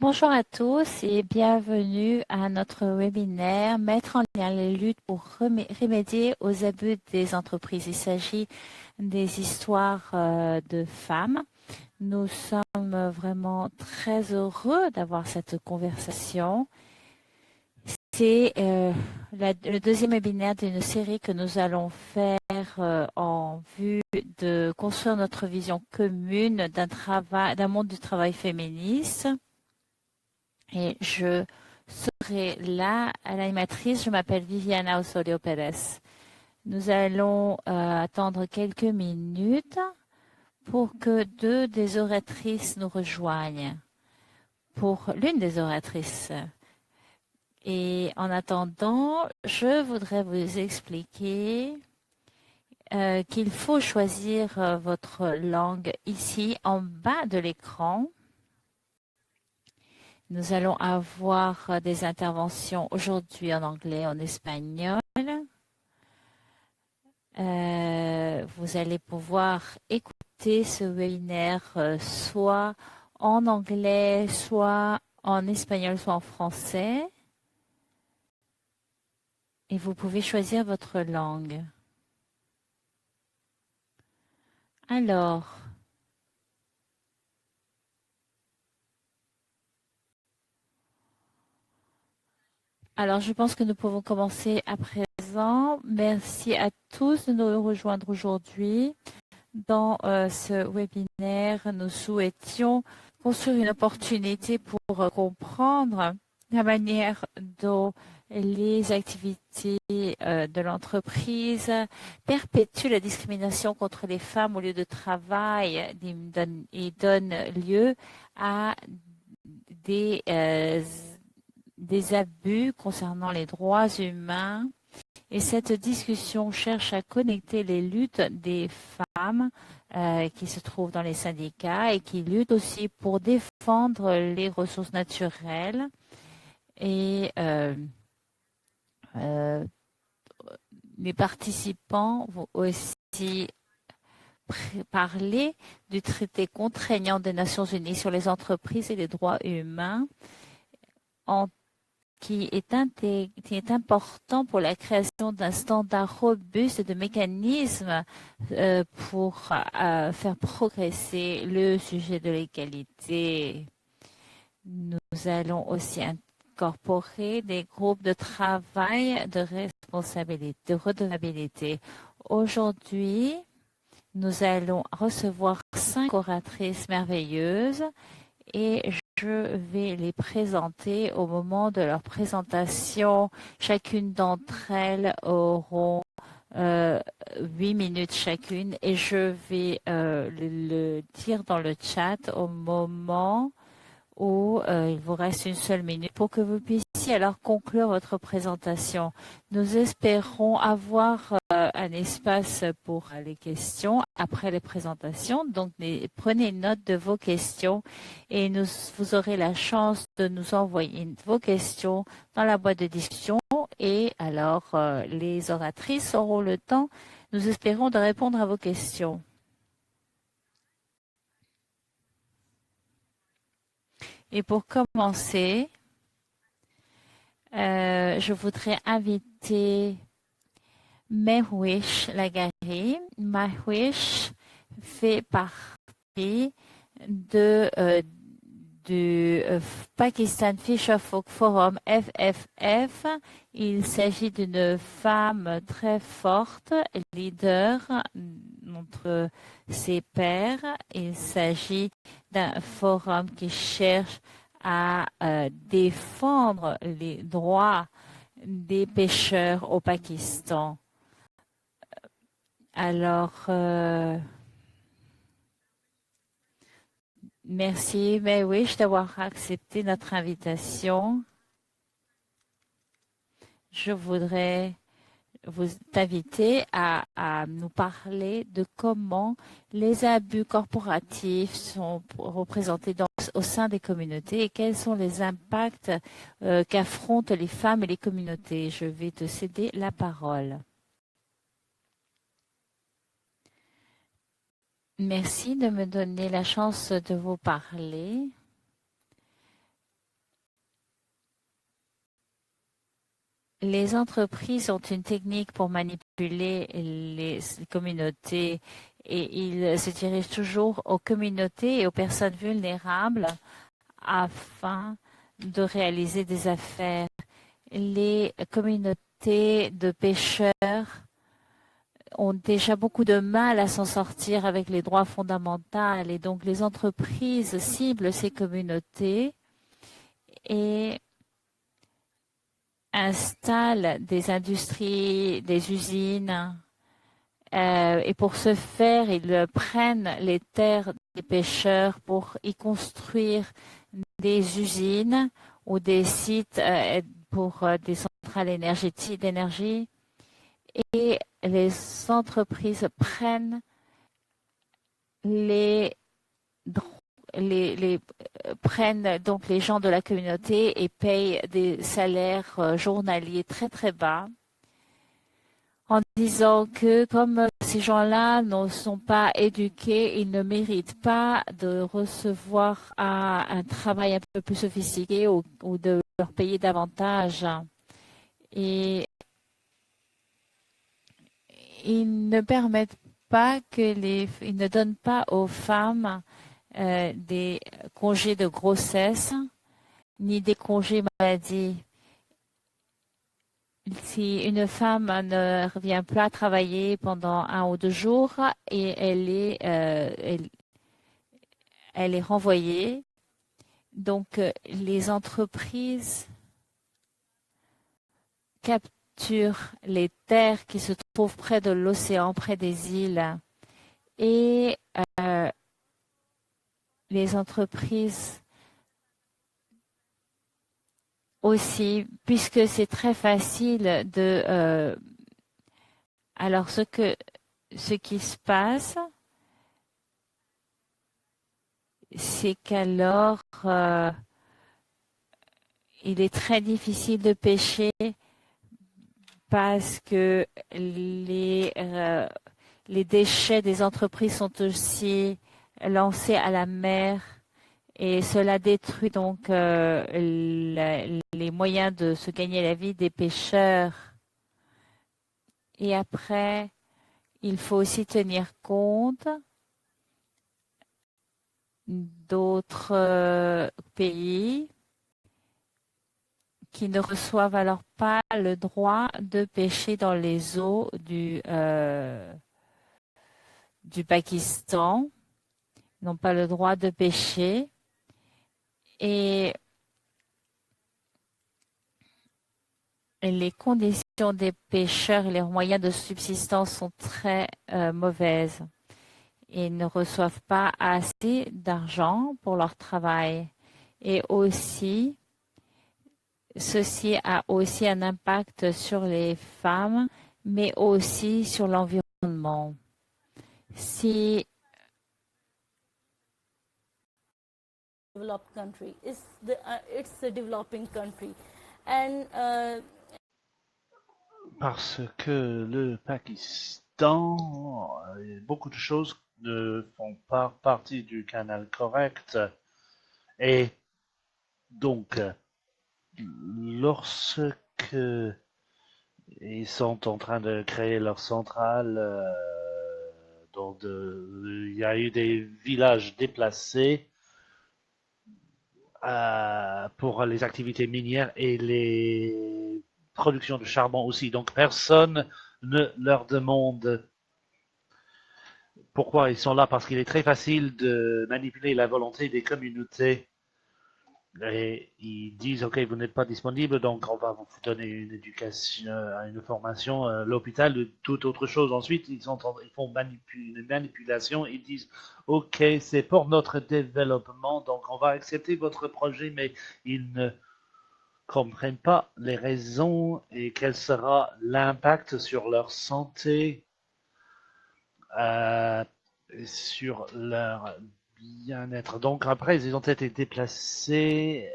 Bonjour à tous et bienvenue à notre webinaire Mettre en lien les luttes pour remédier aux abus des entreprises. Il s'agit des histoires de femmes. Nous sommes vraiment très heureux d'avoir cette conversation. C'est le deuxième webinaire d'une série que nous allons faire en vue de construire notre vision commune d'un monde du travail féministe. Et je serai là à l'animatrice. Je m'appelle Viviana Osorio Pérez. Nous allons attendre quelques minutes pour que deux des oratrices nous rejoignent. Pour l'une des oratrices. Et en attendant, je voudrais vous expliquer qu'il faut choisir votre langue ici en bas de l'écran. Nous allons avoir des interventions aujourd'hui en anglais, en espagnol. Vous allez pouvoir écouter ce webinaire soit en anglais, soit en espagnol, soit en français. Et vous pouvez choisir votre langue. Alors, je pense que nous pouvons commencer à présent. Merci à tous de nous rejoindre aujourd'hui. Dans ce webinaire, nous souhaitions construire une opportunité pour comprendre la manière dont les activités de l'entreprise perpétuent la discrimination contre les femmes au lieu de travail et donnent lieu à des abus concernant les droits humains. Et cette discussion cherche à connecter les luttes des femmes qui se trouvent dans les syndicats et qui luttent aussi pour défendre les ressources naturelles. Et les participants vont aussi parler du traité contraignant des Nations Unies sur les entreprises et les droits humains qui est important pour la création d'un standard robuste et de mécanismes pour faire progresser le sujet de l'égalité. Nous allons aussi incorporer des groupes de travail de responsabilité, de redevabilité. Aujourd'hui, nous allons recevoir 5 oratrices merveilleuses et je vais les présenter au moment de leur présentation. Chacune d'entre elles auront 8 minutes chacune et je vais le dire dans le chat au moment où il vous reste une seule minute pour que vous puissiez alors conclure votre présentation. Nous espérons avoir un espace pour les questions après les présentations. Donc, prenez note de vos questions et vous aurez la chance de nous envoyer vos questions dans la boîte de discussion. Et alors, les oratrices auront le temps, nous espérons, de répondre à vos questions. Et pour commencer, je voudrais inviter Mehwish Laghari. Mehwish fait partie du Pakistan Fisher Folk Forum FFF. Il s'agit d'une femme très forte, leader entre ses pairs. Il s'agit d'un forum qui cherche à défendre les droits des pêcheurs au Pakistan. Alors, merci Mehwish d'avoir accepté notre invitation. Je voudrais vous inviter à nous parler de comment les abus corporatifs sont représentés au sein des communautés et quels sont les impacts qu'affrontent les femmes et les communautés. Je vais te céder la parole. Merci de me donner la chance de vous parler. les entreprises ont une technique pour manipuler les communautés et ils se dirigent toujours aux communautés et aux personnes vulnérables afin de réaliser des affaires. Les communautés de pêcheurs ont déjà beaucoup de mal à s'en sortir avec les droits fondamentaux et donc les entreprises ciblent ces communautés et installent des industries, des usines. Et pour ce faire, ils prennent les terres des pêcheurs pour y construire des usines ou des sites pour des centrales énergétiques d'énergie. Et les entreprises prennent les prennent donc les gens de la communauté et payent des salaires journaliers très très bas en disant que comme ces gens-là ne sont pas éduqués, ils ne méritent pas de recevoir un travail un peu plus sophistiqué ou de leur payer davantage. Et ils ne permettent pas ils ne donnent pas aux femmes des congés de grossesse ni des congés maladie. Si une femme ne revient pas travailler pendant 1 ou 2 jours et elle est renvoyée, donc les entreprises capturent les terres qui se trouvent près de l'océan, près des îles, et les entreprises aussi, puisque c'est très facile de... alors, ce qui se passe, c'est qu'alors, il est très difficile de pêcher parce que les déchets des entreprises sont aussi lancés à la mer et cela détruit donc les moyens de se gagner la vie des pêcheurs. Et après, il faut aussi tenir compte d'autres pays qui ne reçoivent alors pas le droit de pêcher dans les eaux du Pakistan, n'ont pas le droit de pêcher. Et les conditions des pêcheurs et les moyens de subsistance sont très mauvaises. Ils ne reçoivent pas assez d'argent pour leur travail. Et aussi, ceci a aussi un impact sur les femmes, mais aussi sur l'environnement. Si developed country, it's a developing country, and Parce que le Pakistan, beaucoup de choses ne font pas partie du canal correct. Et donc, lorsque ils sont en train de créer leur centrale, il y a eu des villages déplacés pour les activités minières et les productions de charbon aussi. Donc personne ne leur demande pourquoi ils sont là, parce qu'il est très facile de manipuler la volonté des communautés. Et ils disent, OK, vous n'êtes pas disponible, donc on va vous donner une éducation, une formation, l'hôpital, de toute autre chose. Ensuite, ils font une manipulation, ils disent, OK, c'est pour notre développement, donc on va accepter votre projet, mais ils ne comprennent pas les raisons et quel sera l'impact sur leur santé, euh, sur leur bien-être. Donc après, ils ont été déplacés,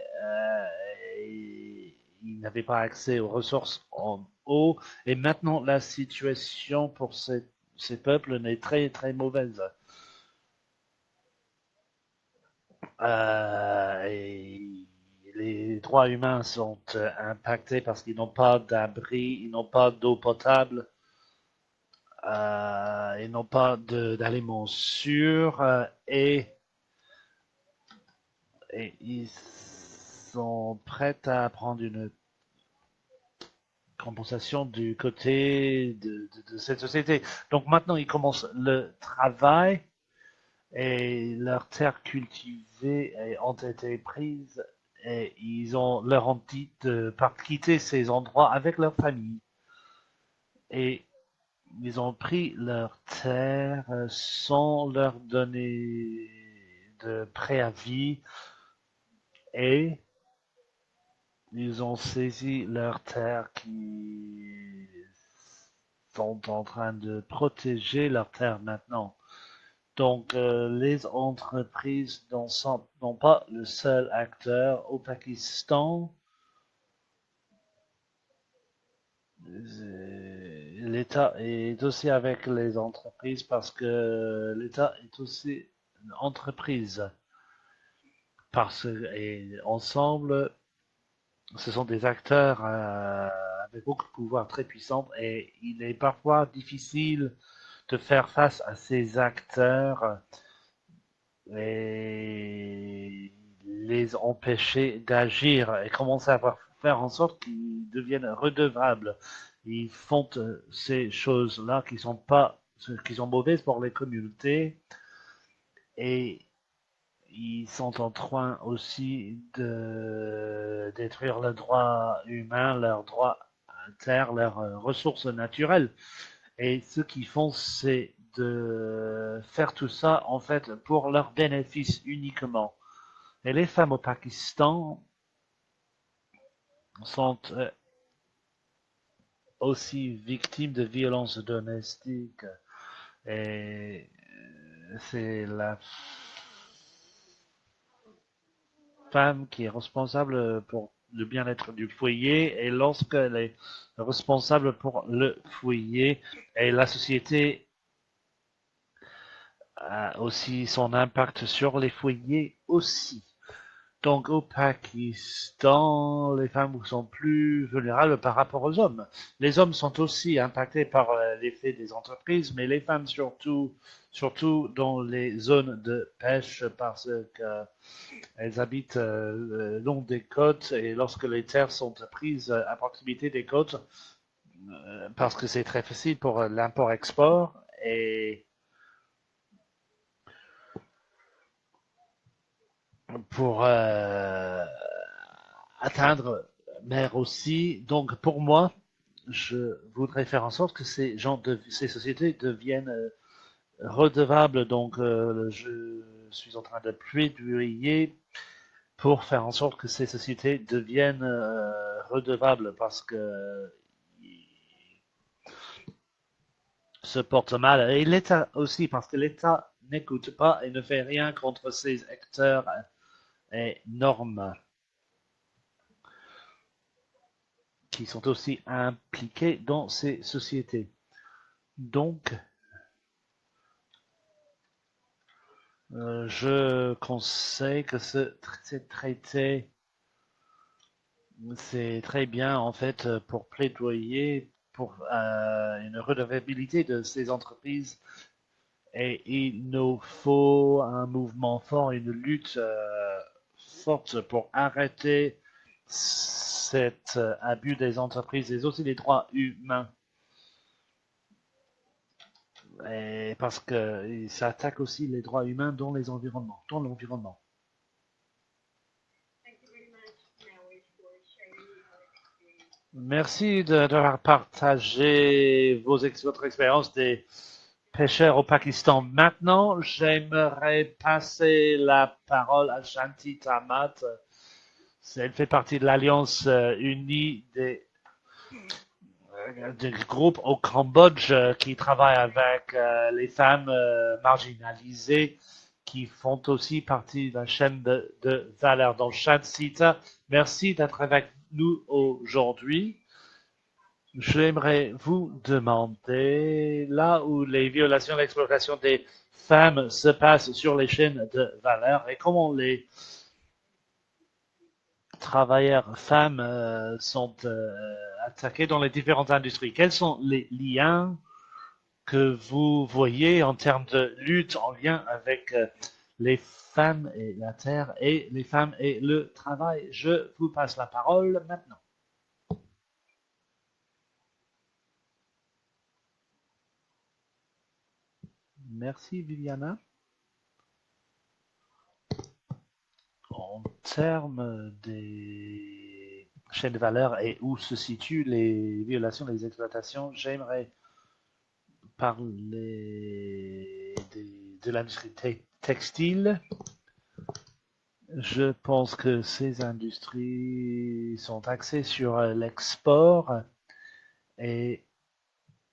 et ils n'avaient pas accès aux ressources en eau. Et maintenant, la situation pour ces peuples est très très mauvaise. Et les droits humains sont impactés parce qu'ils n'ont pas d'abri, ils n'ont pas d'eau potable, ils n'ont pas d'aliments sûrs et ils sont prêts à prendre une compensation du côté de cette société. Donc maintenant, ils commencent le travail et leurs terres cultivées ont été prises et ils leur ont dit de quitter ces endroits avec leur famille. Et ils ont pris leurs terres sans leur donner de préavis et ils ont saisi leurs terres qui sont en train de protéger leurs terres maintenant. Donc, les entreprises n'ont pas le seul acteur au Pakistan. L'État est aussi avec les entreprises parce que l'État est aussi une entreprise. Et ensemble, ce sont des acteurs avec beaucoup de pouvoir très puissants et il est parfois difficile de faire face à ces acteurs et les empêcher d'agir et commencer à faire en sorte qu'ils deviennent redevables. Ils font ces choses-là qui sont mauvaises pour les communautés et ils sont en train aussi de détruire leurs droits humains, leurs droits à terre, leurs ressources naturelles. Et ce qu'ils font, c'est de faire tout ça, en fait, pour leur bénéfice uniquement. Et les femmes au Pakistan sont aussi victimes de violences domestiques. Et c'est la femme qui est responsable pour le bien-être du foyer et lorsqu'elle est responsable pour le foyer et la société a aussi son impact sur les foyers aussi. Donc au Pakistan, les femmes sont plus vulnérables par rapport aux hommes. Les hommes sont aussi impactés par l'effet des entreprises, mais les femmes surtout dans les zones de pêche parce qu'elles habitent le long des côtes et lorsque les terres sont prises à proximité des côtes, parce que c'est très facile pour l'import-export et pour atteindre mer aussi. Donc pour moi, je voudrais faire en sorte que ces sociétés deviennent redevables. Donc je suis en train de plaidoyer pour faire en sorte que ces sociétés deviennent redevables parce que se portent mal. Et l'État aussi, parce que l'État n'écoute pas et ne fait rien contre ces acteurs énormes qui sont aussi impliqués dans ces sociétés. Donc, je conseille que ce traité, c'est très bien en fait pour plaidoyer pour une redevabilité de ces entreprises et il nous faut un mouvement fort, une lutte forte pour arrêter cet abus des entreprises et aussi les droits humains. Et parce que ça attaque aussi les droits humains dans l'environnement. Merci d'avoir partagé votre expérience des pêcheurs au Pakistan. Maintenant, j'aimerais passer la parole à Shanti Tamat. Elle fait partie de l'Alliance unie des groupes au Cambodge qui travaillent avec les femmes marginalisées qui font aussi partie de la chaîne de valeur. Donc, Shanti, merci d'être avec nous aujourd'hui. J'aimerais vous demander, là où les violations, l'exploitation des femmes se passent sur les chaînes de valeur et comment les travailleurs femmes sont attaqués dans les différentes industries. Quels sont les liens que vous voyez en termes de lutte en lien avec les femmes et la terre et les femmes et le travail? Je vous passe la parole maintenant. Merci Viviana. En termes des chaînes de valeur et où se situent les violations, les exploitations, j'aimerais parler de l'industrie textile. Je pense que ces industries sont axées sur l'export et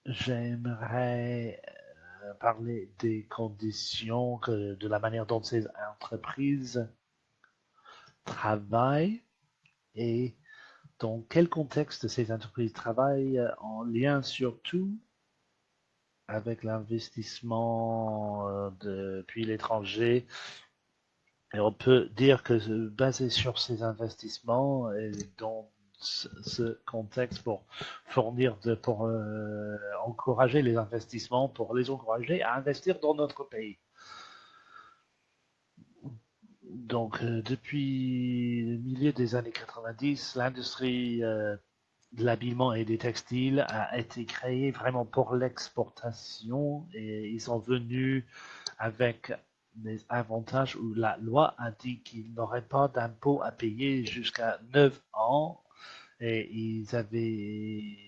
j'aimerais parler des conditions, de la manière dont ces entreprises travaillent et dans quel contexte ces entreprises travaillent en lien surtout avec l'investissement depuis l'étranger. Et on peut dire que basé sur ces investissements et dans ce contexte pour pour encourager les investissements, pour les encourager à investir dans notre pays. Donc, depuis le milieu des années 90, l'industrie de l'habillement et des textiles a été créée vraiment pour l'exportation et ils sont venus avec des avantages où la loi a dit qu'ils n'auraient pas d'impôt à payer jusqu'à 9 ans et ils avaient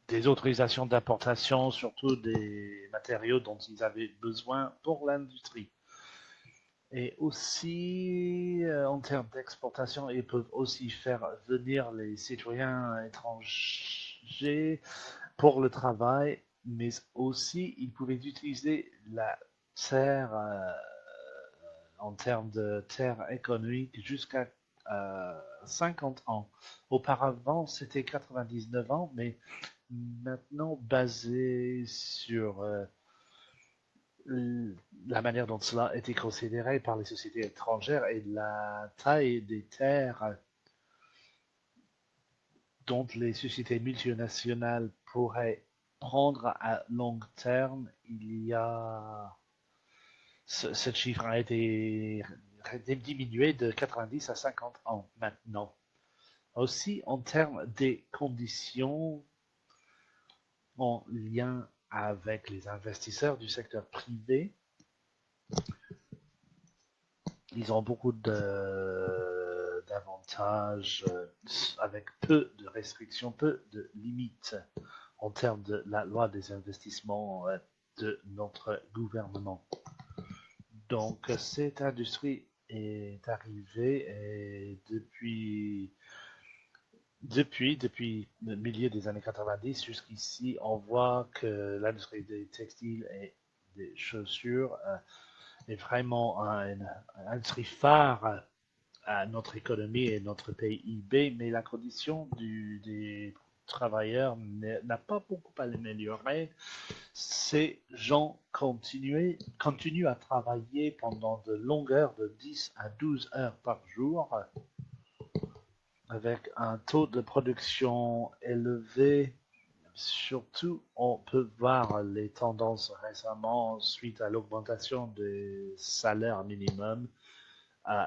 des autorisations d'importation, surtout des matériaux dont ils avaient besoin pour l'industrie. Et aussi, en termes d'exportation, ils peuvent aussi faire venir les citoyens étrangers pour le travail, mais aussi ils pouvaient utiliser la terre en termes de terre économique jusqu'à 50 ans. Auparavant, c'était 99 ans, mais maintenant basé sur la manière dont cela était considéré par les sociétés étrangères et la taille des terres dont les sociétés multinationales pourraient prendre à long terme, ce chiffre a été diminué de 90 à 50 ans maintenant. Aussi, en termes des conditions en lien avec les investisseurs du secteur privé, ils ont beaucoup d'avantages avec peu de restrictions, peu de limites en termes de la loi des investissements de notre gouvernement. Donc, cette industrie est arrivée et depuis le milieu des années 90 jusqu'ici, on voit que l'industrie des textiles et des chaussures est vraiment une industrie phare à notre économie et notre PIB, mais la condition des travailleurs n'a pas beaucoup amélioré. Ces gens continuent à travailler pendant de longues heures, de 10 à 12 heures par jour, avec un taux de production élevé. Surtout, on peut voir les tendances récemment suite à l'augmentation des salaires minimums.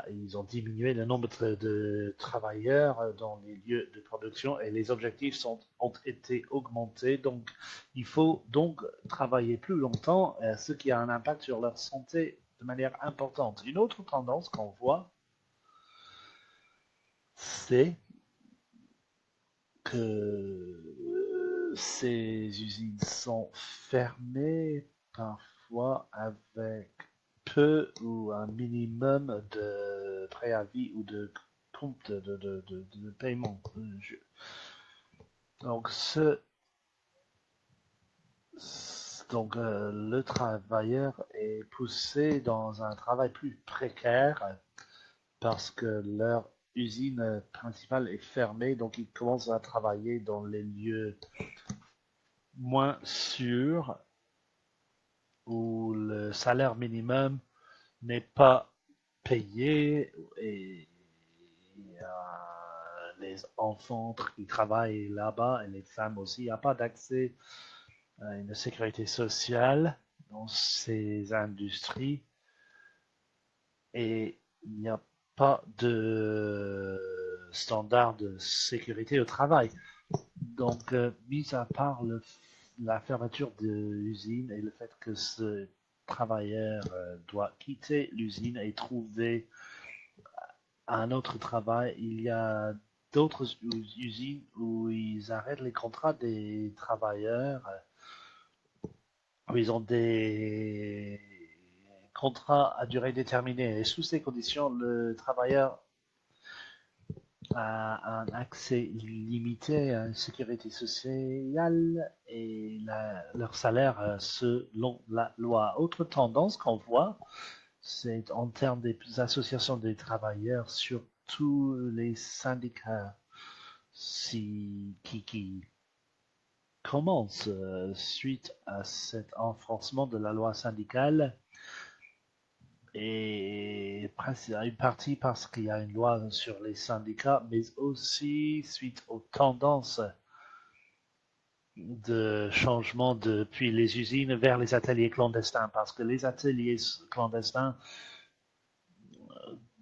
Ils ont diminué le nombre de travailleurs dans les lieux de production et les objectifs ont été augmentés. Donc, il faut donc travailler plus longtemps, ce qui a un impact sur leur santé de manière importante. Une autre tendance qu'on voit, c'est que ces usines sont fermées parfois avec peu ou un minimum de préavis ou de compte de paiement. Donc, le travailleur est poussé dans un travail plus précaire parce que leur usine principale est fermée, donc ils commencent à travailler dans les lieux moins sûrs où le salaire minimum n'est pas payé et il y a les enfants qui travaillent là-bas et les femmes aussi. Il n'y a pas d'accès à une sécurité sociale dans ces industries et il n'y a pas de standard de sécurité au travail. Donc, mis à part la fermeture de l'usine et le fait que ce travailleur doit quitter l'usine et trouver un autre travail, il y a d'autres usines où ils arrêtent les contrats des travailleurs, où ils ont des contrats à durée déterminée. Et sous ces conditions, le travailleur a un accès limité à une sécurité sociale et leur salaire selon la loi. Autre tendance qu'on voit, c'est en termes des associations des travailleurs, surtout les syndicats qui commencent suite à cet renforcement de la loi syndicale et une partie parce qu'il y a une loi sur les syndicats, mais aussi suite aux tendances de changement depuis les usines vers les ateliers clandestins, parce que les ateliers clandestins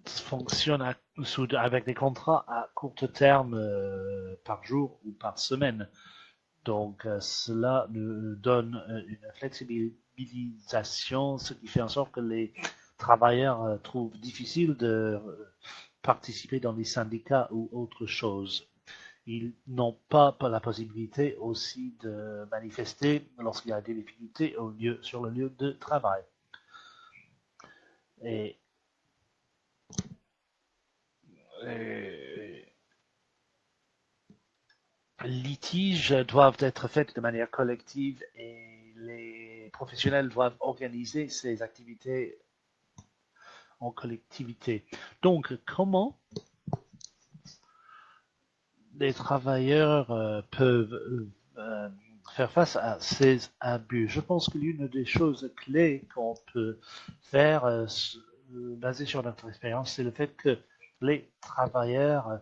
fonctionnent avec des contrats à court terme par jour ou par semaine. Donc cela nous donne une flexibilisation, ce qui fait en sorte que les travailleurs trouvent difficile de participer dans les syndicats ou autre chose. Ils n'ont pas la possibilité aussi de manifester lorsqu'il y a des difficultés sur le lieu de travail. Et litiges doivent être faits de manière collective et les professionnels doivent organiser ces activités en collectivité. Donc, comment les travailleurs peuvent faire face à ces abus? Je pense que l'une des choses clés qu'on peut faire, basée sur notre expérience, c'est le fait que les travailleurs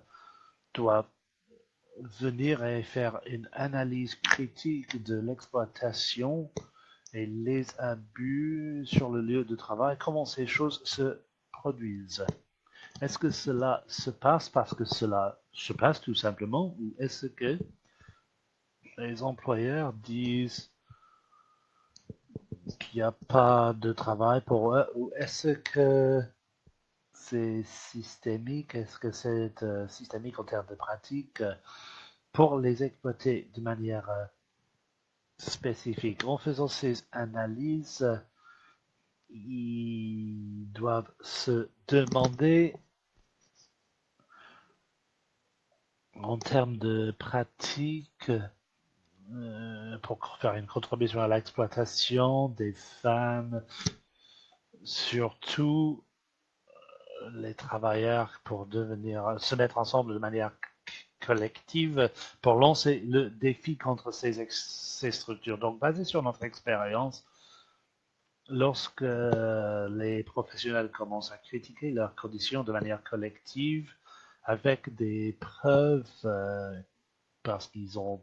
doivent venir et faire une analyse critique de l'exploitation et les abus sur le lieu de travail, comment ces choses se produisent. Est-ce que cela se passe parce que cela se passe tout simplement, ou est-ce que les employeurs disent qu'il n'y a pas de travail pour eux, ou est-ce que c'est systémique, est-ce que c'est systémique en termes de pratique pour les exploiter de manière spécifique. En faisant ces analyses, ils doivent se demander en termes de pratique pour faire une contribution à l'exploitation des femmes, surtout les travailleurs pour se mettre ensemble de manière collective pour lancer le défi contre ces structures. Donc, basé sur notre expérience, lorsque les professionnels commencent à critiquer leurs conditions de manière collective avec des preuves parce qu'ils ont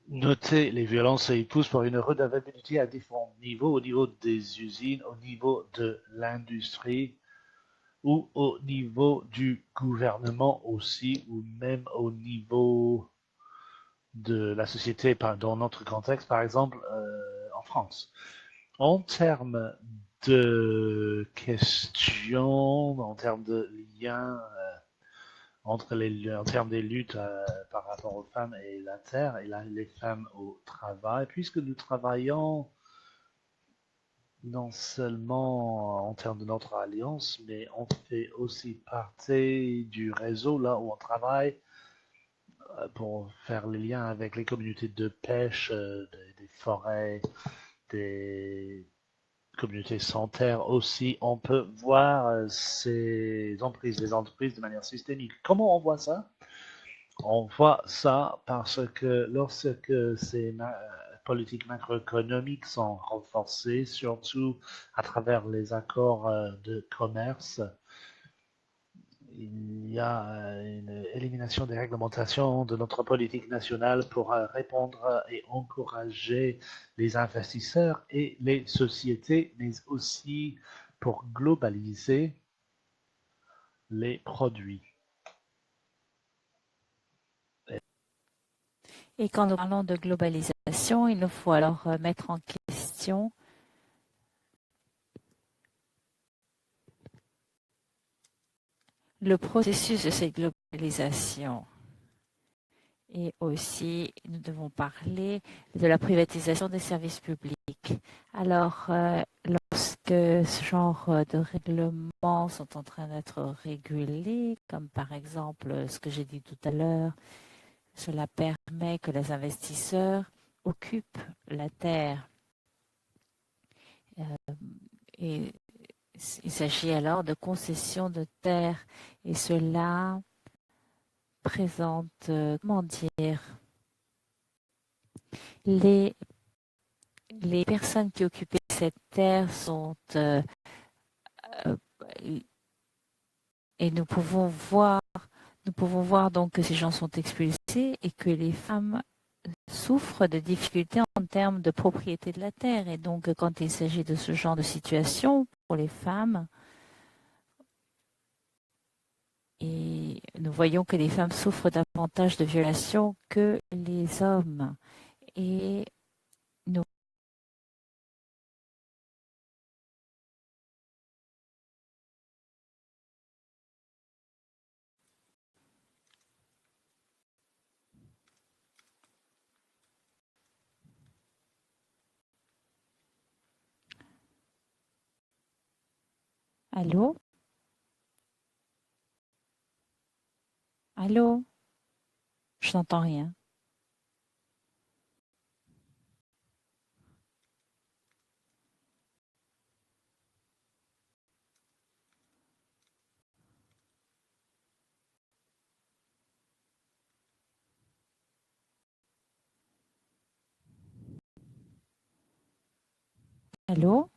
noté les violences et ils poussent pour une redevabilité à différents niveaux, au niveau des usines, au niveau de l'industrie ou au niveau du gouvernement aussi, ou même au niveau de la société dans notre contexte, par exemple en France. En termes de questions, en termes de liens en termes des luttes par rapport aux femmes et la terre, et les femmes au travail, puisque nous travaillons non seulement en termes de notre alliance, mais on fait aussi partie du réseau là où on travaille pour faire les liens avec les communautés de pêche, des forêts, des communautés sans terre aussi. On peut voir ces entreprises, les entreprises de manière systémique. Comment on voit ça? On voit ça parce que lorsque ces politiques macroéconomiques sont renforcées, surtout à travers les accords de commerce, il y a une élimination des réglementations de notre politique nationale pour répondre et encourager les investisseurs et les sociétés, mais aussi pour globaliser les produits. Et quand nous parlons de globalisation, il nous faut alors mettre en question le processus de cette globalisation. Et aussi, nous devons parler de la privatisation des services publics. Alors, lorsque ce genre de règlements sont en train d'être régulés, comme par exemple ce que j'ai dit tout à l'heure, cela permet que les investisseurs occupent la terre. Et il s'agit alors de concessions de terre. Et cela présente, comment dire, les personnes qui occupaient cette terre sont et nous pouvons voir donc que ces gens sont expulsés et que les femmes souffrent de difficultés en termes de propriété de la terre. Et donc, quand il s'agit de ce genre de situation pour les femmes, et nous voyons que les femmes souffrent davantage de violations que les hommes. Et nous Allô? Allô? Je n'entends rien. Allô?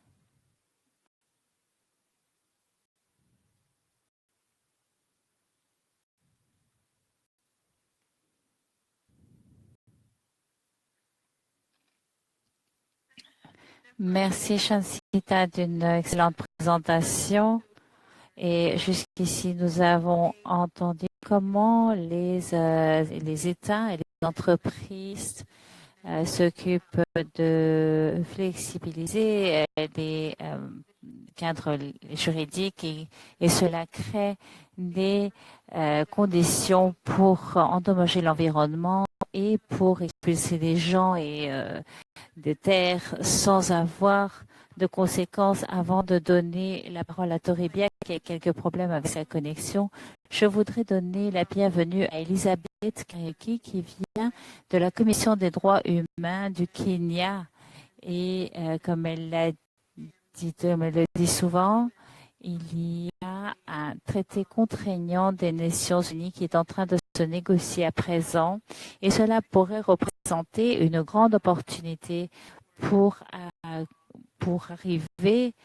Merci Shansita d'une excellente présentation. Et jusqu'ici, nous avons entendu comment les États et les entreprises s'occupent de flexibiliser les cadres juridiques et cela crée des conditions pour endommager l'environnement et pour expulser les gens et des terres sans avoir de conséquences. Avant de donner la parole à Toribia qui a quelques problèmes avec sa connexion, je voudrais donner la bienvenue à Elisabeth Kariuki qui vient de la Commission des droits humains du Kenya. Et comme elle le dit souvent, il y a un traité contraignant des Nations Unies qui est en train de se négocier à présent et cela pourrait représenter une grande opportunité pour arriver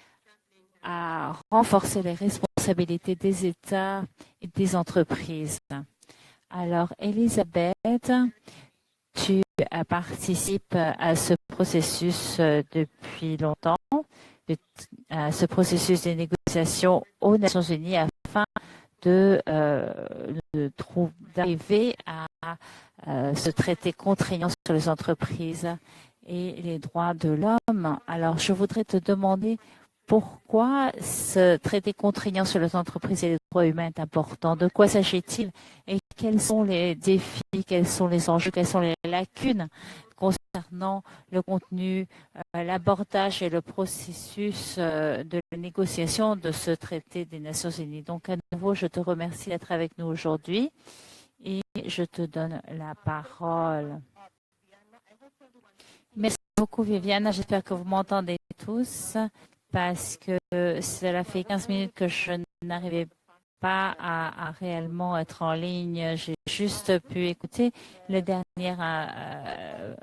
à renforcer les responsabilités des États et des entreprises. Alors, Elisabeth, tu participes à ce processus depuis longtemps, à ce processus de négociation aux Nations Unies afin d'arriver à ce traité contraignant sur les entreprises et les droits de l'homme. Alors, je voudrais te demander pourquoi ce traité contraignant sur les entreprises et les droits humains est important. De quoi s'agit-il et quels sont les défis, quels sont les enjeux, quelles sont les lacunes concernant le contenu, l'abordage et le processus de négociation de ce traité des Nations Unies. Donc, à nouveau, je te remercie d'être avec nous aujourd'hui et je te donne la parole. Merci beaucoup, Viviane. J'espère que vous m'entendez tous parce que cela fait 15 minutes que je n'arrivais pas à réellement être en ligne. J'ai juste pu écouter la dernière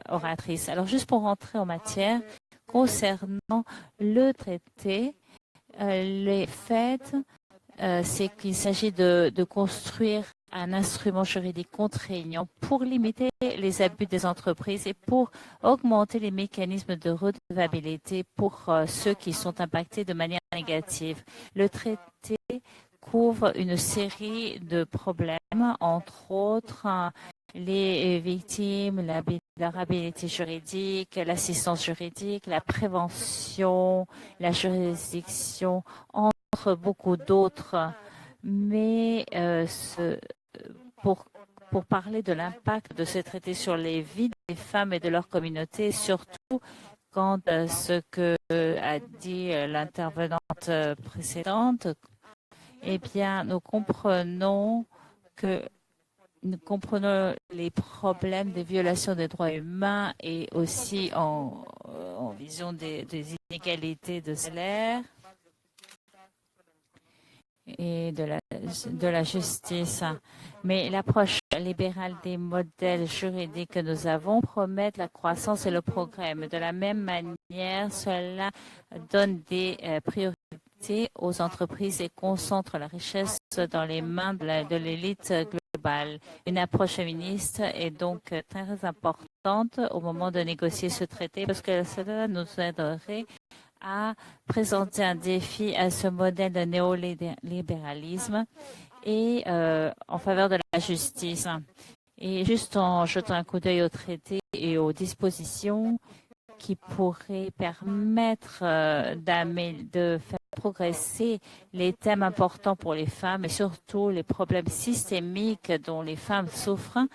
oratrice. Alors, juste pour rentrer en matière, concernant le traité, les faits c'est qu'il s'agit de construire un instrument juridique contraignant pour limiter les abus des entreprises et pour augmenter les mécanismes de redevabilité pour ceux qui sont impactés de manière négative. Le traité couvre une série de problèmes, entre autres les victimes, leur habilité juridique, l'assistance juridique, la prévention, la juridiction, entre beaucoup d'autres. Mais pour parler de l'impact de ce traité sur les vies des femmes et de leur communauté, surtout quand ce que a dit l'intervenante précédente, eh bien, nous comprenons les problèmes des violations des droits humains et aussi en vision des inégalités de salaire et de la justice. Mais l'approche libérale des modèles juridiques que nous avons promet la croissance et le progrès. Mais de la même manière, cela donne des priorités aux entreprises et concentre la richesse dans les mains de l'élite globale. Une approche féministe est donc très importante au moment de négocier ce traité parce que cela nous aiderait à présenter un défi à ce modèle de néolibéralisme et en faveur de la justice. Et juste en jetant un coup d'œil au traité et aux dispositions qui pourraient permettre de faire progresser les thèmes importants pour les femmes et surtout les problèmes systémiques dont les femmes souffrent,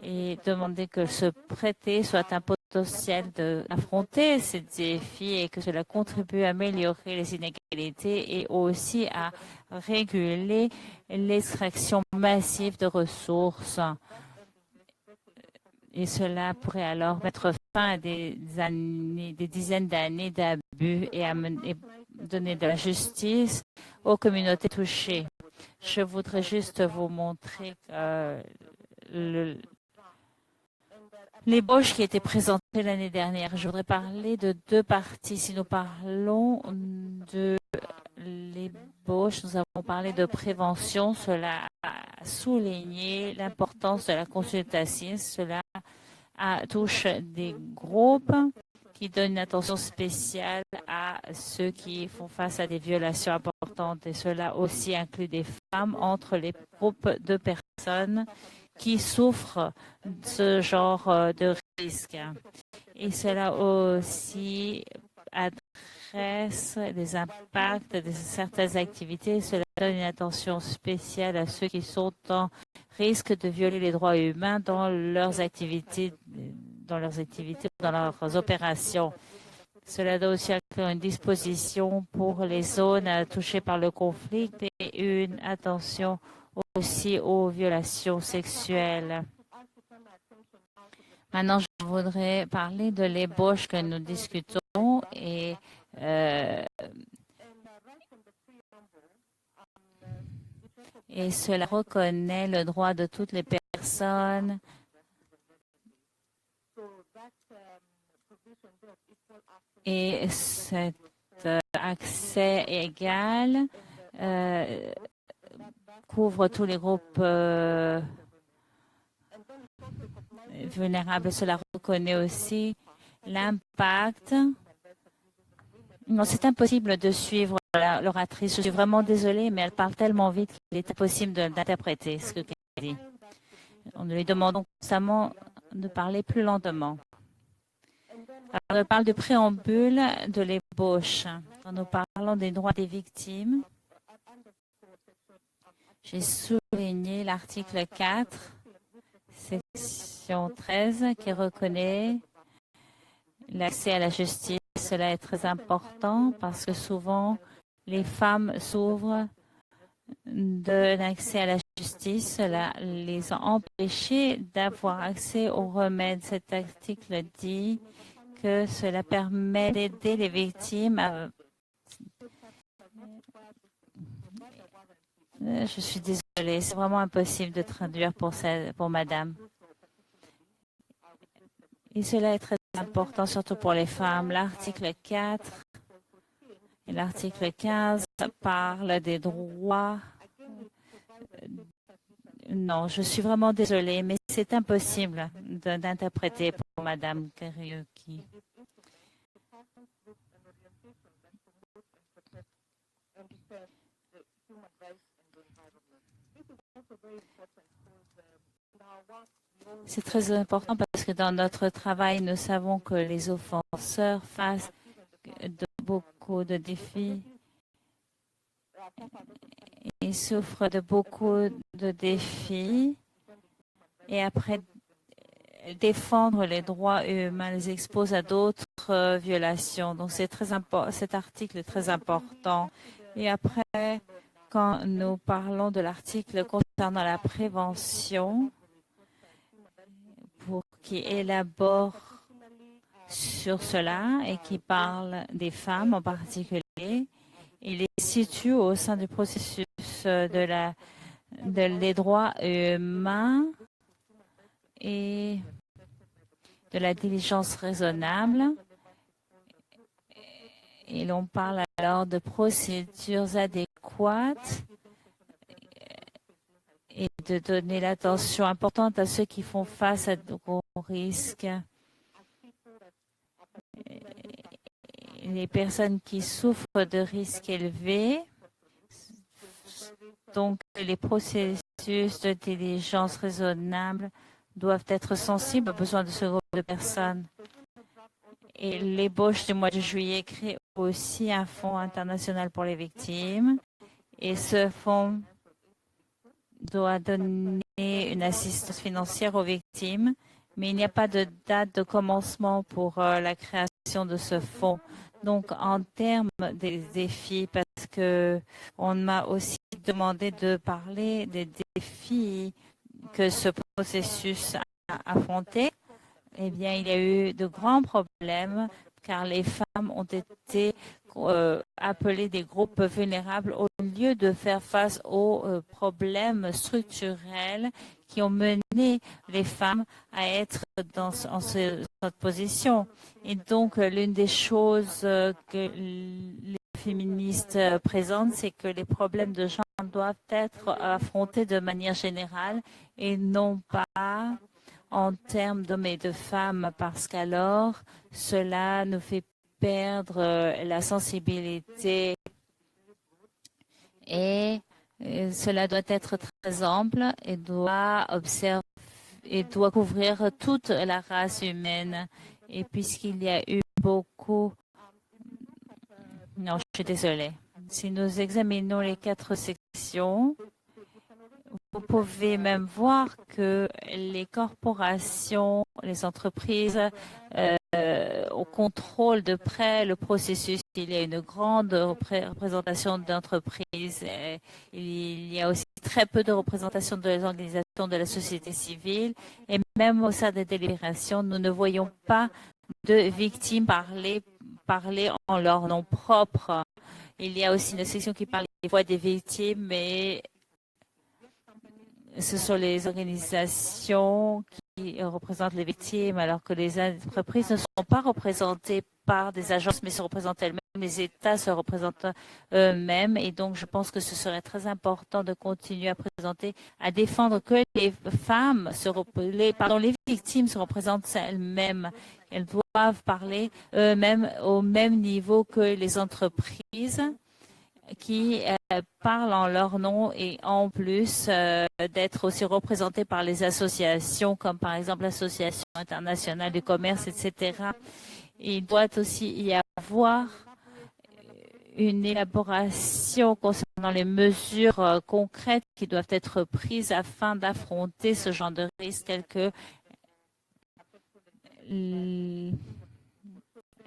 et demander que ce traité soit un potentiel d'affronter ces défis et que cela contribue à améliorer les inégalités et aussi à réguler l'extraction massive de ressources. Et cela pourrait alors mettre fin à des dizaines d'années d'abus et donner de la justice aux communautés touchées. Je voudrais juste vous montrer l'ébauche qui a été présentée l'année dernière. Je voudrais parler de deux parties. Si nous parlons de l'ébauche, nous avons parlé de prévention. Cela a souligné l'importance de la consultation. Cela touche des groupes qui donnent une attention spéciale à ceux qui font face à des violations importantes. Et cela aussi inclut des femmes entre les groupes de personnes qui souffrent de ce genre de risque. Et cela aussi adresse les impacts de certaines activités. Cela donne une attention spéciale à ceux qui sont en risque de violer les droits humains dans leurs activités, dans leurs opérations. Cela doit aussi inclure une disposition pour les zones touchées par le conflit et une attention aussi aux violations sexuelles. Maintenant, je voudrais parler de l'ébauche que nous discutons et cela reconnaît le droit de toutes les personnes et cet accès égal couvre tous les groupes vulnérables. Cela reconnaît aussi l'impact. Non, c'est impossible de suivre l'oratrice. Je suis vraiment désolée, mais elle parle tellement vite qu'il est impossible d'interpréter ce qu'elle dit. Nous lui demandons constamment de parler plus lentement. Alors, on parle du préambule de l'ébauche. Quand nous parlons des droits des victimes, j'ai souligné l'article 4, section 13, qui reconnaît l'accès à la justice. Cela est très important parce que souvent, les femmes souffrent d'un accès à la justice. Cela les a empêchées d'avoir accès aux remèdes. Cet article dit que cela permet d'aider les victimes à... Je suis désolée, c'est vraiment impossible de traduire pour madame. Et cela est très important, surtout pour les femmes. L'article 4 L'article 15 parle des droits. Non, je suis vraiment désolée, mais c'est impossible d'interpréter pour Madame Kariuki. C'est très important parce que dans notre travail, nous savons que les offenseurs face beaucoup de défis. Ils souffrent de beaucoup de défis et après défendre les droits humains les expose à d'autres violations. Donc c'est très important. Cet article est très important. Et après, quand nous parlons de l'article concernant la prévention, pour qui élabore sur cela et qui parle des femmes en particulier, il est situé au sein du processus des droits humains et de la diligence raisonnable. Et l'on parle alors de procédures adéquates et de donner l'attention importante à ceux qui font face à de gros risques. Les personnes qui souffrent de risques élevés, donc les processus de diligence raisonnable doivent être sensibles aux besoins de ce groupe de personnes. Et l'ébauche du mois de juillet crée aussi un fonds international pour les victimes. Et ce fonds doit donner une assistance financière aux victimes, mais il n'y a pas de date de commencement pour la création de ce fonds. Donc, en termes des défis, parce que on m'a aussi demandé de parler des défis que ce processus a affronté, eh bien, il y a eu de grands problèmes car les femmes ont été appelées des groupes vulnérables au lieu de faire face aux problèmes structurels qui ont mené les femmes à être dans cette position. Et donc, l'une des choses que les féministes présentent, c'est que les problèmes de genre doivent être affrontés de manière générale et non pas en termes d'hommes et de femmes, parce qu'alors, cela nous fait perdre la sensibilité et cela doit être très ample et doit observer et doit couvrir toute la race humaine. Et puisqu'il y a eu beaucoup... Non, je suis désolée. Si nous examinons les 4 sections, vous pouvez même voir que les corporations, les entreprises contrôlent de près le processus. Il y a une grande représentation d'entreprises. Il y a aussi très peu de représentation des organisations de la société civile. Et même au sein des délibérations, nous ne voyons pas de victimes parler en leur nom propre. Il y a aussi une section qui parle des voix des victimes, mais ce sont les organisations qui représentent les victimes, alors que les entreprises ne sont pas représentées par des agences, mais se représentent elles-mêmes. Les États se représentent eux-mêmes. Et donc, je pense que ce serait très important de continuer à présenter, à défendre que les femmes, les victimes se représentent elles-mêmes. Elles doivent parler eux-mêmes au même niveau que les entreprises qui parlent en leur nom et en plus d'être aussi représentés par les associations comme par exemple l'Association internationale du commerce, etc. Il doit aussi y avoir une élaboration concernant les mesures concrètes qui doivent être prises afin d'affronter ce genre de risques tels que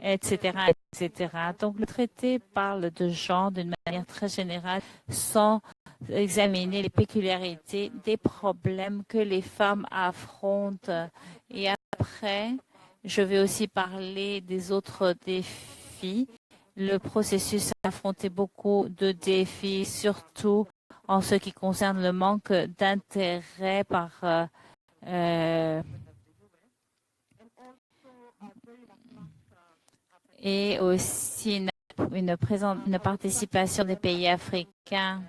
etc., etc. Donc, le traité parle de genre d'une manière très générale sans examiner les péculiarités des problèmes que les femmes affrontent. Et après, je vais aussi parler des autres défis. Le processus a affronté beaucoup de défis, surtout en ce qui concerne le manque d'intérêt par et aussi une une participation des pays africains.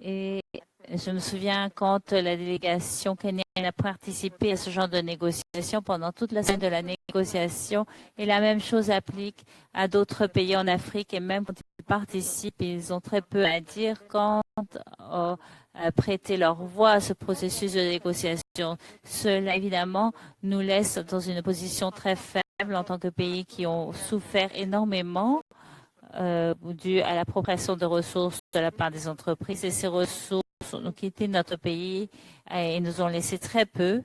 Et je me souviens quand la délégation kenyane a participé à ce genre de négociation pendant toute la semaine de la négociation. Et la même chose applique à d'autres pays en Afrique. Et même quand ils participent, ils ont très peu à dire quand prêter leur voix à ce processus de négociation. Cela, évidemment, nous laisse dans une position très faible en tant que pays qui ont souffert énormément dû à l'appropriation de ressources de la part des entreprises. Et ces ressources ont quitté notre pays et nous ont laissé très peu.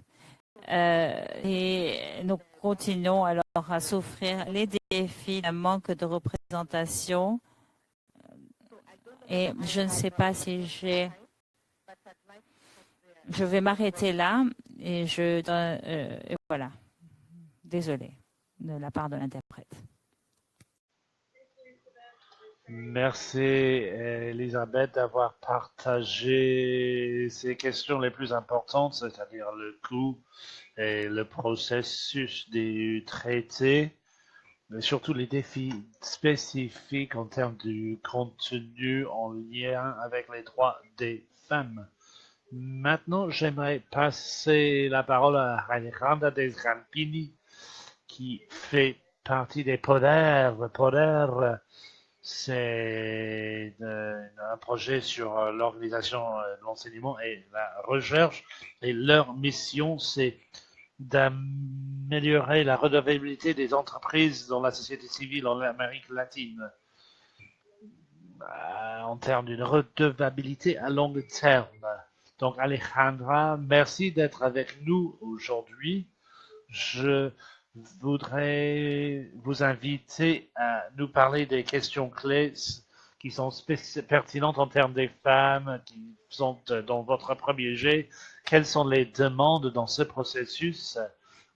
Et nous continuons alors à souffrir les défis d'un manque de représentation. Et je ne sais pas si je vais m'arrêter là et et voilà. Désolée de la part de l'interprète. Merci Elisabeth d'avoir partagé ces questions les plus importantes, c'est-à-dire le coût et le processus du traité, mais surtout les défis spécifiques en termes du contenu en lien avec les droits des femmes. Maintenant, j'aimerais passer la parole à Alejandra De Rampini, qui fait partie des PODER. PODER, c'est un projet sur l'organisation de l'enseignement et la recherche. Et leur mission, c'est d'améliorer la redevabilité des entreprises dans la société civile en Amérique latine en termes d'une redevabilité à long terme. Donc Alejandra, merci d'être avec nous aujourd'hui. Je voudrais vous inviter à nous parler des questions clés qui sont pertinentes en termes des femmes qui sont dans votre premier jet. Quelles sont les demandes dans ce processus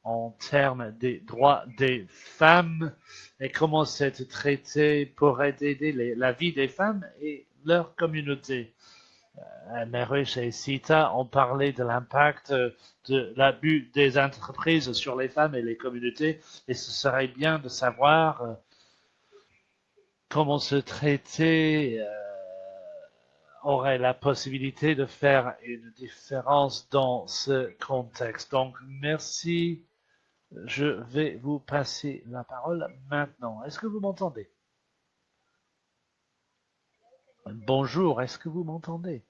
en termes des droits des femmes et comment cet traité pourrait aider la vie des femmes et leur communauté. Merich et Sita ont parlé de l'impact de l'abus des entreprises sur les femmes et les communautés et ce serait bien de savoir comment ce traité aurait la possibilité de faire une différence dans ce contexte. Donc, merci. Je vais vous passer la parole maintenant. Est-ce que vous m'entendez? Bonjour, est-ce que vous m'entendez?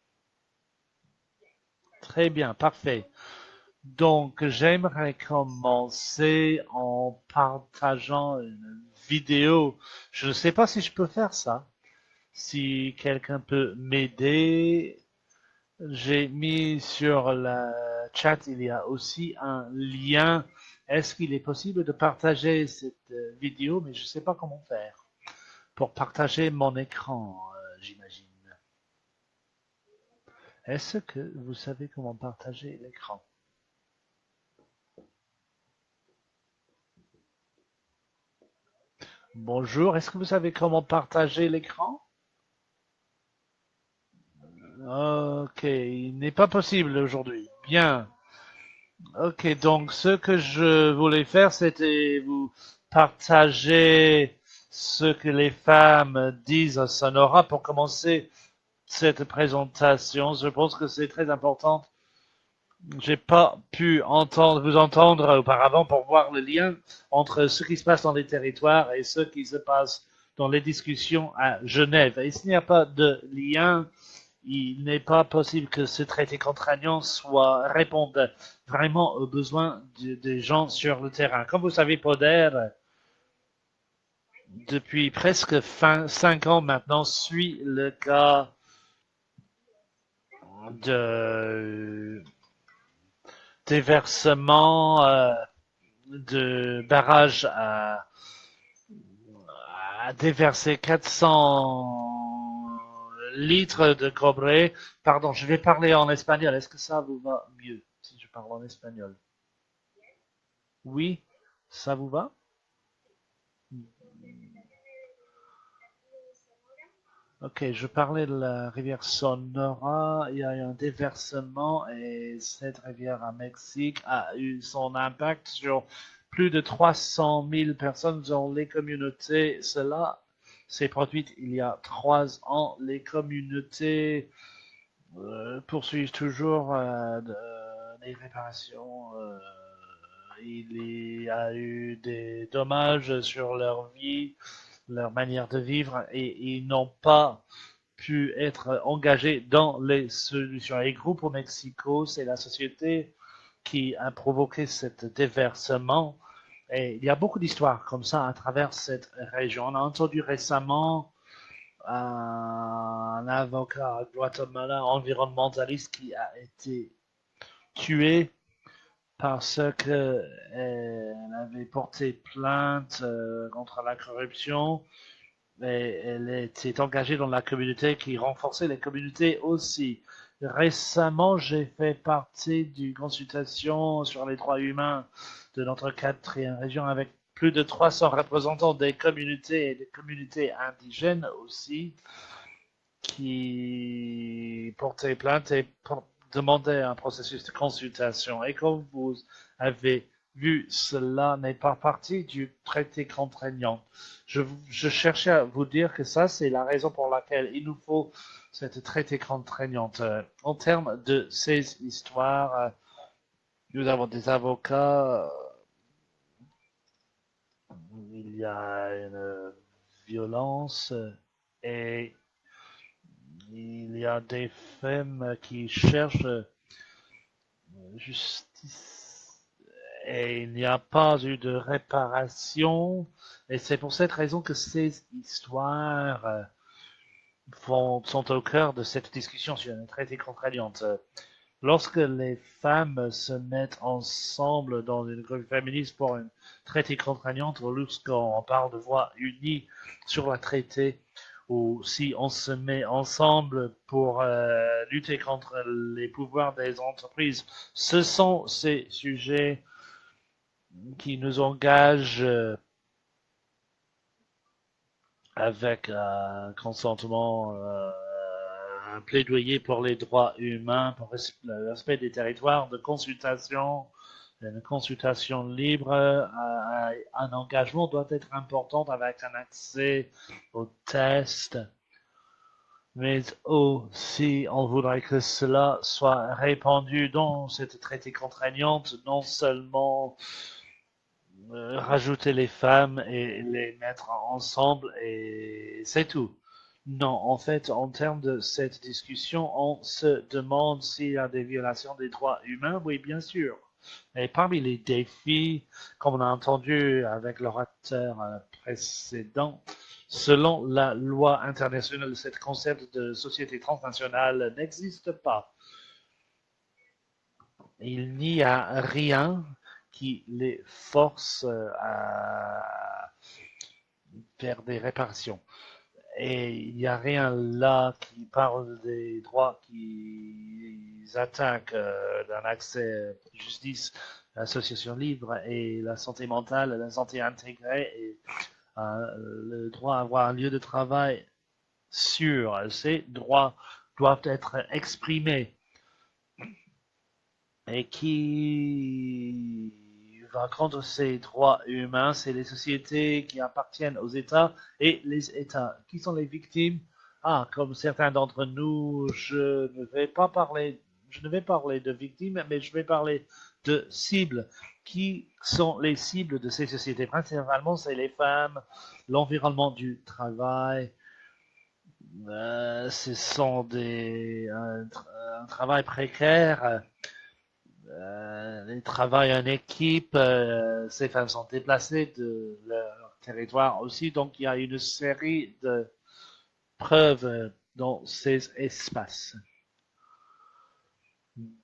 Très bien, parfait. Donc, j'aimerais commencer en partageant une vidéo. Je ne sais pas si je peux faire ça. Si quelqu'un peut m'aider, j'ai mis sur le chat, il y a aussi un lien. Est-ce qu'il est possible de partager cette vidéo? Mais je ne sais pas comment faire pour partager mon écran, j'imagine. Est-ce que vous savez comment partager l'écran? Bonjour, est-ce que vous savez comment partager l'écran? Ok, il n'est pas possible aujourd'hui. Bien. Ok, donc ce que je voulais faire, c'était vous partager ce que les femmes disent à Sonora pour commencer cette présentation. Je pense que c'est très important. J'ai pas pu vous entendre auparavant pour voir le lien entre ce qui se passe dans les territoires et ce qui se passe dans les discussions à Genève. Et s'il n'y a pas de lien, il n'est pas possible que ce traité contraignant réponde vraiment aux besoins des gens sur le terrain. Comme vous savez, Poder, depuis presque 5 ans maintenant, suit le cas de déversement de barrages à déverser 400 litres de cobre. Pardon, je vais parler en espagnol. Est-ce que ça vous va mieux si je parle en espagnol? Oui, ça vous va? Ok, je parlais de la rivière Sonora. Il y a eu un déversement et cette rivière à Mexique a eu son impact sur plus de 300 000 personnes dans les communautés. Cela s'est produite il y a 3 ans. Les communautés poursuivent toujours des réparations. Il y a eu des dommages sur leur vie, leur manière de vivre, et ils n'ont pas pu être engagés dans les solutions. Les groupes au Mexico, c'est la société qui a provoqué cet déversement. Et il y a beaucoup d'histoires comme ça à travers cette région. On a entendu récemment un avocat à Guatemala environnementaliste qui a été tué parce qu'elle avait porté plainte contre la corruption et elle était engagée dans la communauté qui renforçait les communautés aussi. Récemment, j'ai fait partie d'une consultation sur les droits humains de notre 4e région avec plus de 300 représentants des communautés et des communautés indigènes aussi qui portaient plainte et demandaient un processus de consultation. Et comme vous avez vu, cela n'est pas partie du traité contraignant. Je cherchais à vous dire que ça, c'est la raison pour laquelle il nous faut cette traité contraignante. En termes de ces histoires, nous avons des avocats, il y a une violence et il y a des femmes qui cherchent justice et il n'y a pas eu de réparation. Et c'est pour cette raison que ces histoires sont au cœur de cette discussion sur une traité contraignante. Lorsque les femmes se mettent ensemble dans une groupe féministe pour une traité contraignante, ou lorsqu'on parle de voix unie sur la traité, ou si on se met ensemble pour lutter contre les pouvoirs des entreprises, ce sont ces sujets qui nous engagent avec un consentement, un plaidoyer pour les droits humains, pour le respect des territoires, de consultation, une consultation libre, un engagement doit être important avec un accès aux tests, mais aussi on voudrait que cela soit répandu dans cette traité contraignante, non seulement rajouter les femmes et les mettre ensemble et c'est tout. Non, en fait, en termes de cette discussion, on se demande s'il y a des violations des droits humains. Oui, bien sûr. Et parmi les défis, comme on a entendu avec l'orateur précédent, selon la loi internationale, ce concept de société transnationale n'existe pas. Il n'y a rien qui les force à faire des réparations. Et il n'y a rien là qui parle des droits qui attaquent d'un accès à la justice, l'association libre et la santé mentale, la santé intégrée et le droit à avoir un lieu de travail sûr. Ces droits doivent être exprimés. Et qui va contre ces droits humains, c'est les sociétés qui appartiennent aux États et les États. Qui sont les victimes? Ah, comme certains d'entre nous, je ne vais parler de victimes, mais je vais parler de cibles. Qui sont les cibles de ces sociétés? Principalement, c'est les femmes, l'environnement du travail. Ce sont un travail précaire. Ils travaillent en équipe, ces femmes sont déplacées de leur territoire aussi, donc il y a une série de preuves dans ces espaces.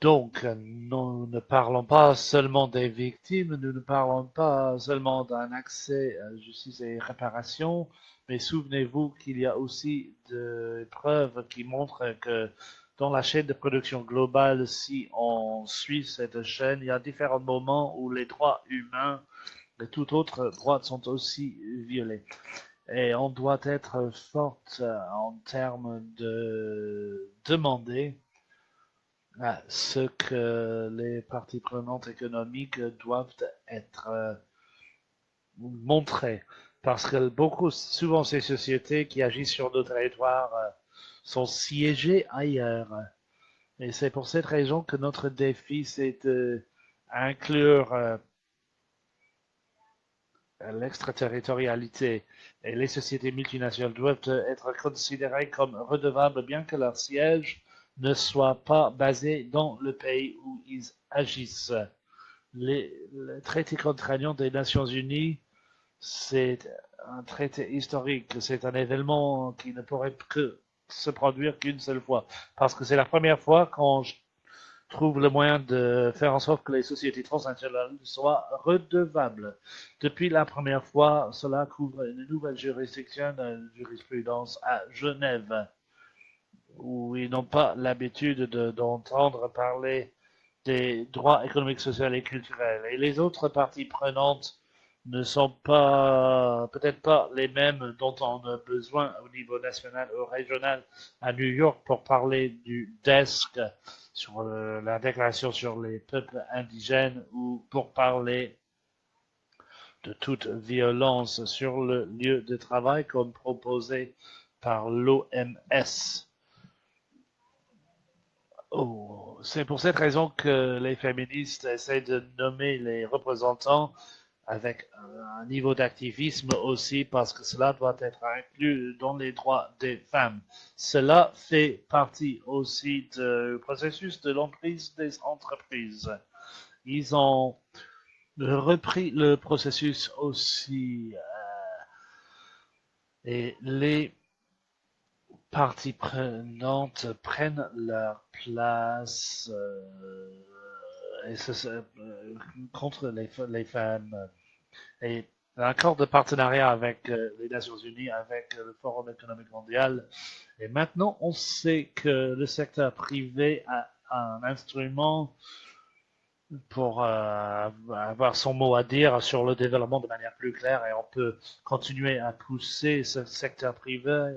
Donc, nous ne parlons pas seulement des victimes, nous ne parlons pas seulement d'un accès à la justice et réparation, mais souvenez-vous qu'il y a aussi des preuves qui montrent que dans la chaîne de production globale, si on suit cette chaîne, il y a différents moments où les droits humains et tout autre droits sont aussi violés. Et on doit être forte en termes de demander à ce que les parties prenantes économiques doivent être montrées. parce que souvent ces sociétés qui agissent sur nos territoires sont siégées ailleurs. Et c'est pour cette raison que notre défi, c'est d'inclure l'extraterritorialité et les sociétés multinationales doivent être considérées comme redevables bien que leur siège ne soit pas basé dans le pays où ils agissent. Le traité contraignant des Nations Unies, c'est un traité historique, c'est un événement qui ne pourrait que se produire qu'une seule fois, parce que c'est la première fois qu'on trouve le moyen de faire en sorte que les sociétés transnationales soient redevables. Depuis la première fois, cela couvre une nouvelle juridiction de jurisprudence à Genève, où ils n'ont pas l'habitude d'entendre parler des droits économiques, sociaux et culturels. Et les autres parties prenantes ne sont pas, peut-être pas les mêmes dont on a besoin au niveau national ou régional à New York pour parler du DESC sur la déclaration sur les peuples indigènes ou pour parler de toute violence sur le lieu de travail comme proposé par l'OMS. Oh, c'est pour cette raison que les féministes essaient de nommer les représentants avec un niveau d'activisme aussi, parce que cela doit être inclus dans les droits des femmes. Cela fait partie aussi du processus de l'emprise des entreprises. Ils ont repris le processus aussi et les parties prenantes prennent leur place contre les femmes. Et l'accord de partenariat avec les Nations Unies, avec le Forum économique mondial. Et maintenant, on sait que le secteur privé a un instrument pour avoir son mot à dire sur le développement de manière plus claire et on peut continuer à pousser ce secteur privé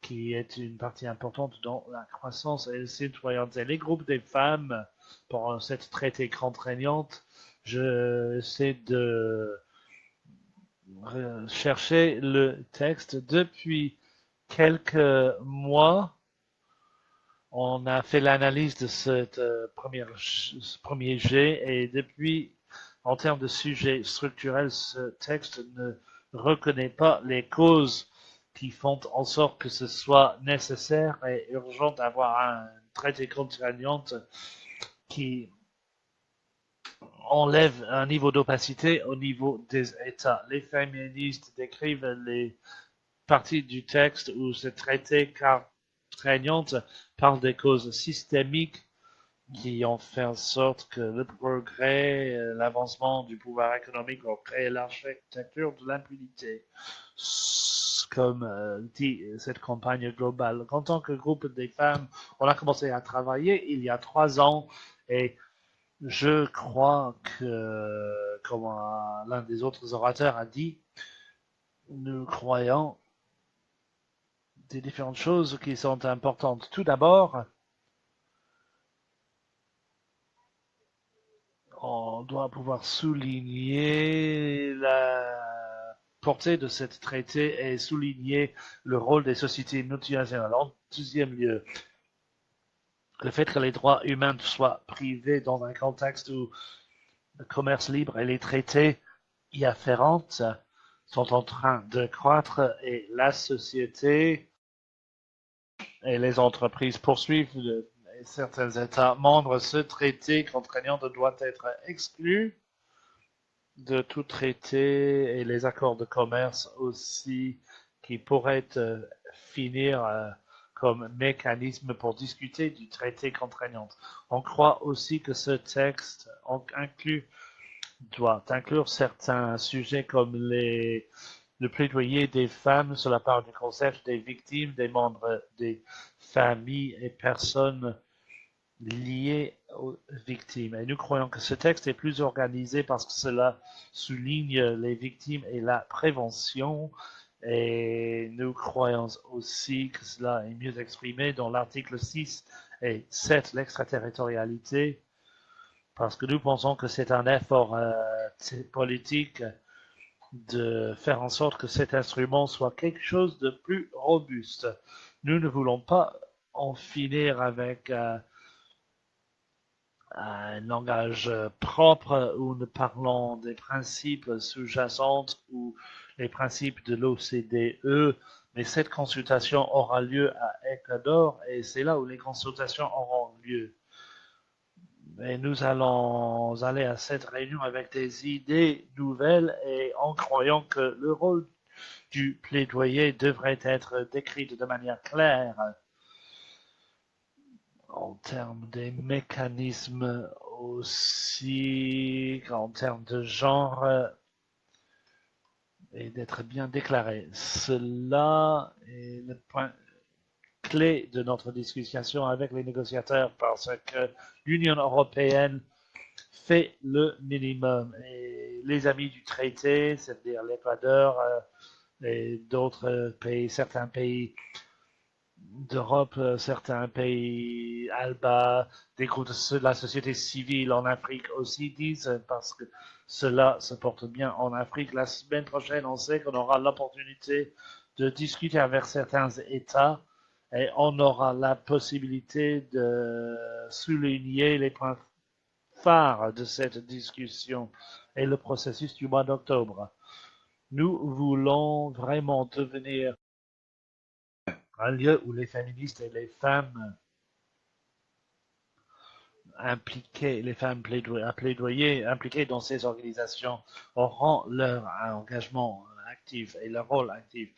qui est une partie importante dans la croissance et la citoyenneté. Les groupes des femmes, pour cette traité contraignante, j'essaie de chercher le texte depuis quelques mois. On a fait l'analyse de ce premier jet et depuis, en termes de sujet structurel, ce texte ne reconnaît pas les causes qui font en sorte que ce soit nécessaire et urgent d'avoir un traité contraignant qui enlève un niveau d'opacité au niveau des États. Les féministes décrivent les parties du texte où ce traité contraignante parle des causes systémiques qui ont fait en sorte que le progrès, l'avancement du pouvoir économique ont créé l'architecture de l'impunité, comme dit cette campagne globale. En tant que groupe des femmes, on a commencé à travailler il y a 3 ans et je crois que, comme l'un des autres orateurs a dit, nous croyons des différentes choses qui sont importantes. Tout d'abord, on doit pouvoir souligner la portée de ce traité et souligner le rôle des sociétés multinationales. En deuxième lieu, le fait que les droits humains soient privés dans un contexte où le commerce libre et les traités y afférents sont en train de croître et la société et les entreprises poursuivent certains États membres. Ce traité contraignant doit être exclu de tout traité et les accords de commerce aussi qui pourraient finir comme mécanisme pour discuter du traité contraignant. On croit aussi que ce texte doit inclure certains sujets comme le plaidoyer des femmes sur la part du concept des victimes, des membres des familles et personnes liées aux victimes. Et nous croyons que ce texte est plus organisé parce que cela souligne les victimes et la prévention. Et nous croyons aussi que cela est mieux exprimé dans l'article 6 et 7, de faire en sorte que cet instrument soit quelque chose de plus robuste. Nous ne voulons pas en finir avec un langage propre où nous parlons des principes sous-jacents ou les principes de l'OCDE, mais cette consultation aura lieu à Ecuador et c'est là où les consultations auront lieu. Et nous allons aller à cette réunion avec des idées nouvelles et en croyant que le rôle du plaidoyer devrait être décrit de manière claire en termes des mécanismes aussi, en termes de genre et d'être bien déclaré. Cela est le point clé de notre discussion avec les négociateurs parce que l'Union européenne fait le minimum. Et les amis du traité, c'est-à-dire l'Équateur et d'autres pays, certains pays d'Europe, certains pays, ALBA, des groupes de la société civile en Afrique aussi disent, parce que cela se porte bien en Afrique. La semaine prochaine, on sait qu'on aura l'opportunité de discuter avec certains États et on aura la possibilité de souligner les points phares de cette discussion et le processus du mois d'octobre. Nous voulons vraiment devenir un lieu où les féministes et les femmes impliquées, les femmes plaidoyer, impliquées dans ces organisations auront leur engagement actif et leur rôle actif.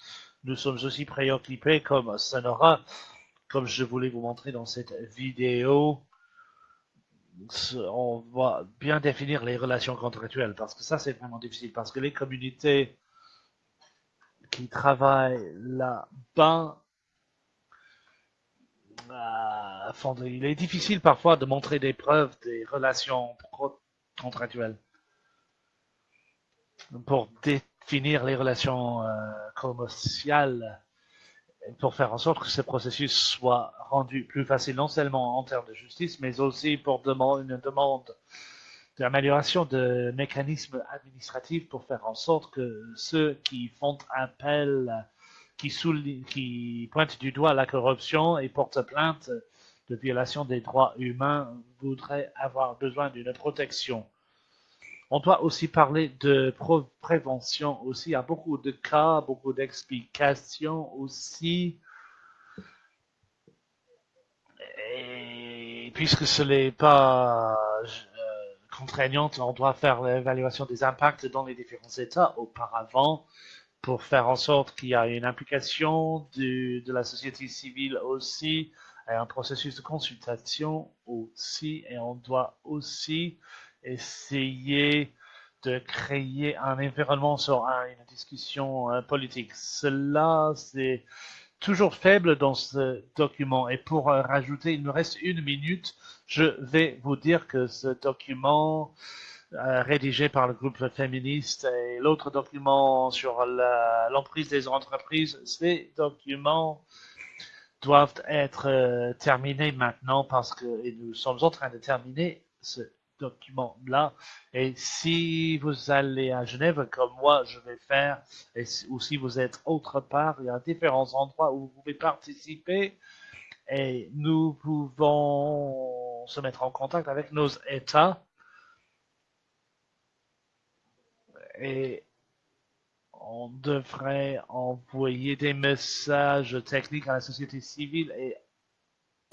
Nous sommes aussi préoccupés comme Sonora, comme je voulais vous montrer dans cette vidéo, on va bien définir les relations contractuelles parce que ça c'est vraiment difficile parce que les communautés qui travaillent là-bas il est difficile parfois de montrer des preuves des relations contractuelles pour définir les relations commerciales pour faire en sorte que ce processus soit rendu plus facile, non seulement en termes de justice, mais aussi pour une demande d'amélioration de mécanismes administratifs pour faire en sorte que ceux qui font appel, qui pointent du doigt la corruption et portent plainte de violation des droits humains voudraient avoir besoin d'une protection. On doit aussi parler de prévention aussi. Il y a beaucoup de cas, beaucoup d'explications aussi. Et puisque ce n'est pas contraignant, on doit faire l'évaluation des impacts dans les différents États auparavant pour faire en sorte qu'il y a une implication de la société civile aussi, et un processus de consultation aussi, et on doit aussi essayer de créer un environnement sur une discussion politique. Cela, c'est toujours faible dans ce document. Et pour rajouter, il me reste 1 minute, je vais vous dire que ce document rédigé par le groupe féministe et l'autre document sur l'emprise des entreprises, ces documents doivent être terminés maintenant parce que nous sommes en train de terminer ce document-là. Et si vous allez à Genève, comme moi je vais faire, ou si vous êtes autre part, il y a différents endroits où vous pouvez participer et nous pouvons se mettre en contact avec nos États et on devrait envoyer des messages techniques à la société civile et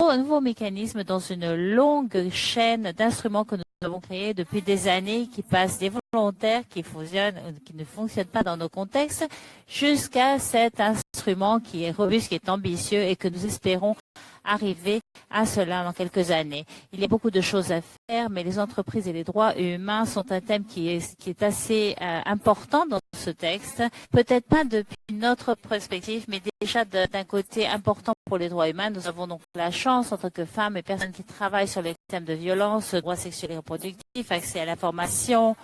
un nouveau mécanisme dans une longue chaîne d'instruments que nous avons créés depuis des années, qui passent des volontaires, qui ne fonctionnent pas dans nos contextes, jusqu'à cet instrument qui est robuste, qui est ambitieux et que nous espérons arriver à cela dans quelques années. Il y a beaucoup de choses à faire, mais les entreprises et les droits humains sont un thème qui est assez important dans ce texte. Peut-être pas depuis notre perspective, mais déjà d'un côté important pour les droits humains. Nous avons donc la chance, en tant que femmes et personnes qui travaillent sur les thèmes de violence, droits sexuels et reproductifs, accès à l'information,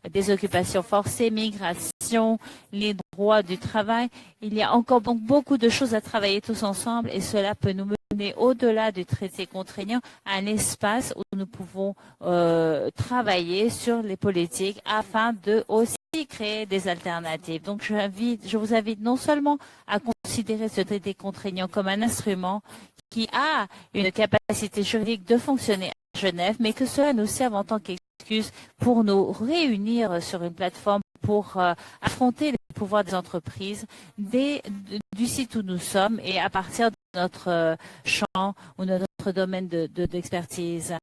des occupations forcées, migration, les droits du travail. Il y a encore donc beaucoup de choses à travailler tous ensemble et cela peut nous mener au-delà du traité contraignant à un espace où nous pouvons travailler sur les politiques afin de aussi créer des alternatives. Donc, je vous invite non seulement à considérer ce traité contraignant comme un instrument qui a une capacité juridique de fonctionner à Genève, mais que cela nous serve en tant qu'excuse pour nous réunir sur une plateforme pour affronter les pouvoirs des entreprises du site où nous sommes et à partir de notre champ ou de notre domaine d'expertise.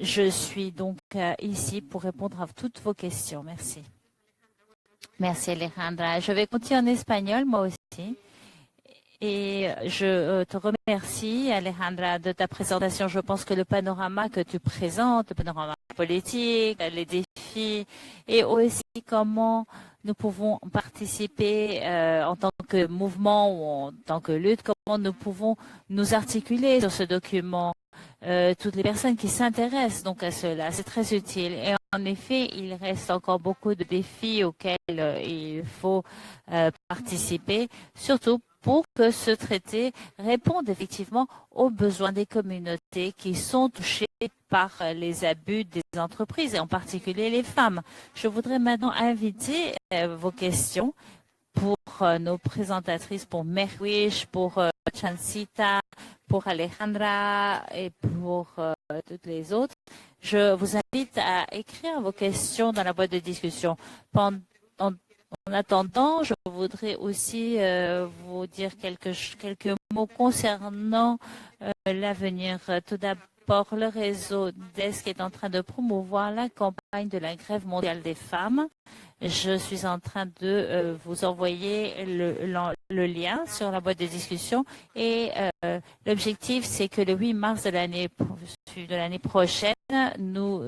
Je suis donc ici pour répondre à toutes vos questions. Merci. Merci Alejandra. Je vais continuer en espagnol moi aussi. Et je te remercie, Alejandra, de ta présentation. Je pense que le panorama que tu présentes, le panorama politique, les défis, et aussi comment nous pouvons participer en tant que mouvement ou en tant que lutte, comment nous pouvons nous articuler sur ce document. Toutes les personnes qui s'intéressent donc à cela, c'est très utile. Et en effet, il reste encore beaucoup de défis auxquels il faut participer, surtout pour que ce traité réponde effectivement aux besoins des communautés qui sont touchées par les abus des entreprises, et en particulier les femmes. Je voudrais maintenant inviter vos questions pour nos présentatrices, pour Merwish, pour Chancita, pour Alejandra et pour toutes les autres. Je vous invite à écrire vos questions dans la boîte de discussion. En attendant, je voudrais aussi vous dire quelques mots concernant l'avenir. Tout d'abord, le réseau DESC est en train de promouvoir la campagne de la grève mondiale des femmes. Je suis en train de vous envoyer le lien sur la boîte de discussion et l'objectif, c'est que le 8 mars de l'année prochaine, nous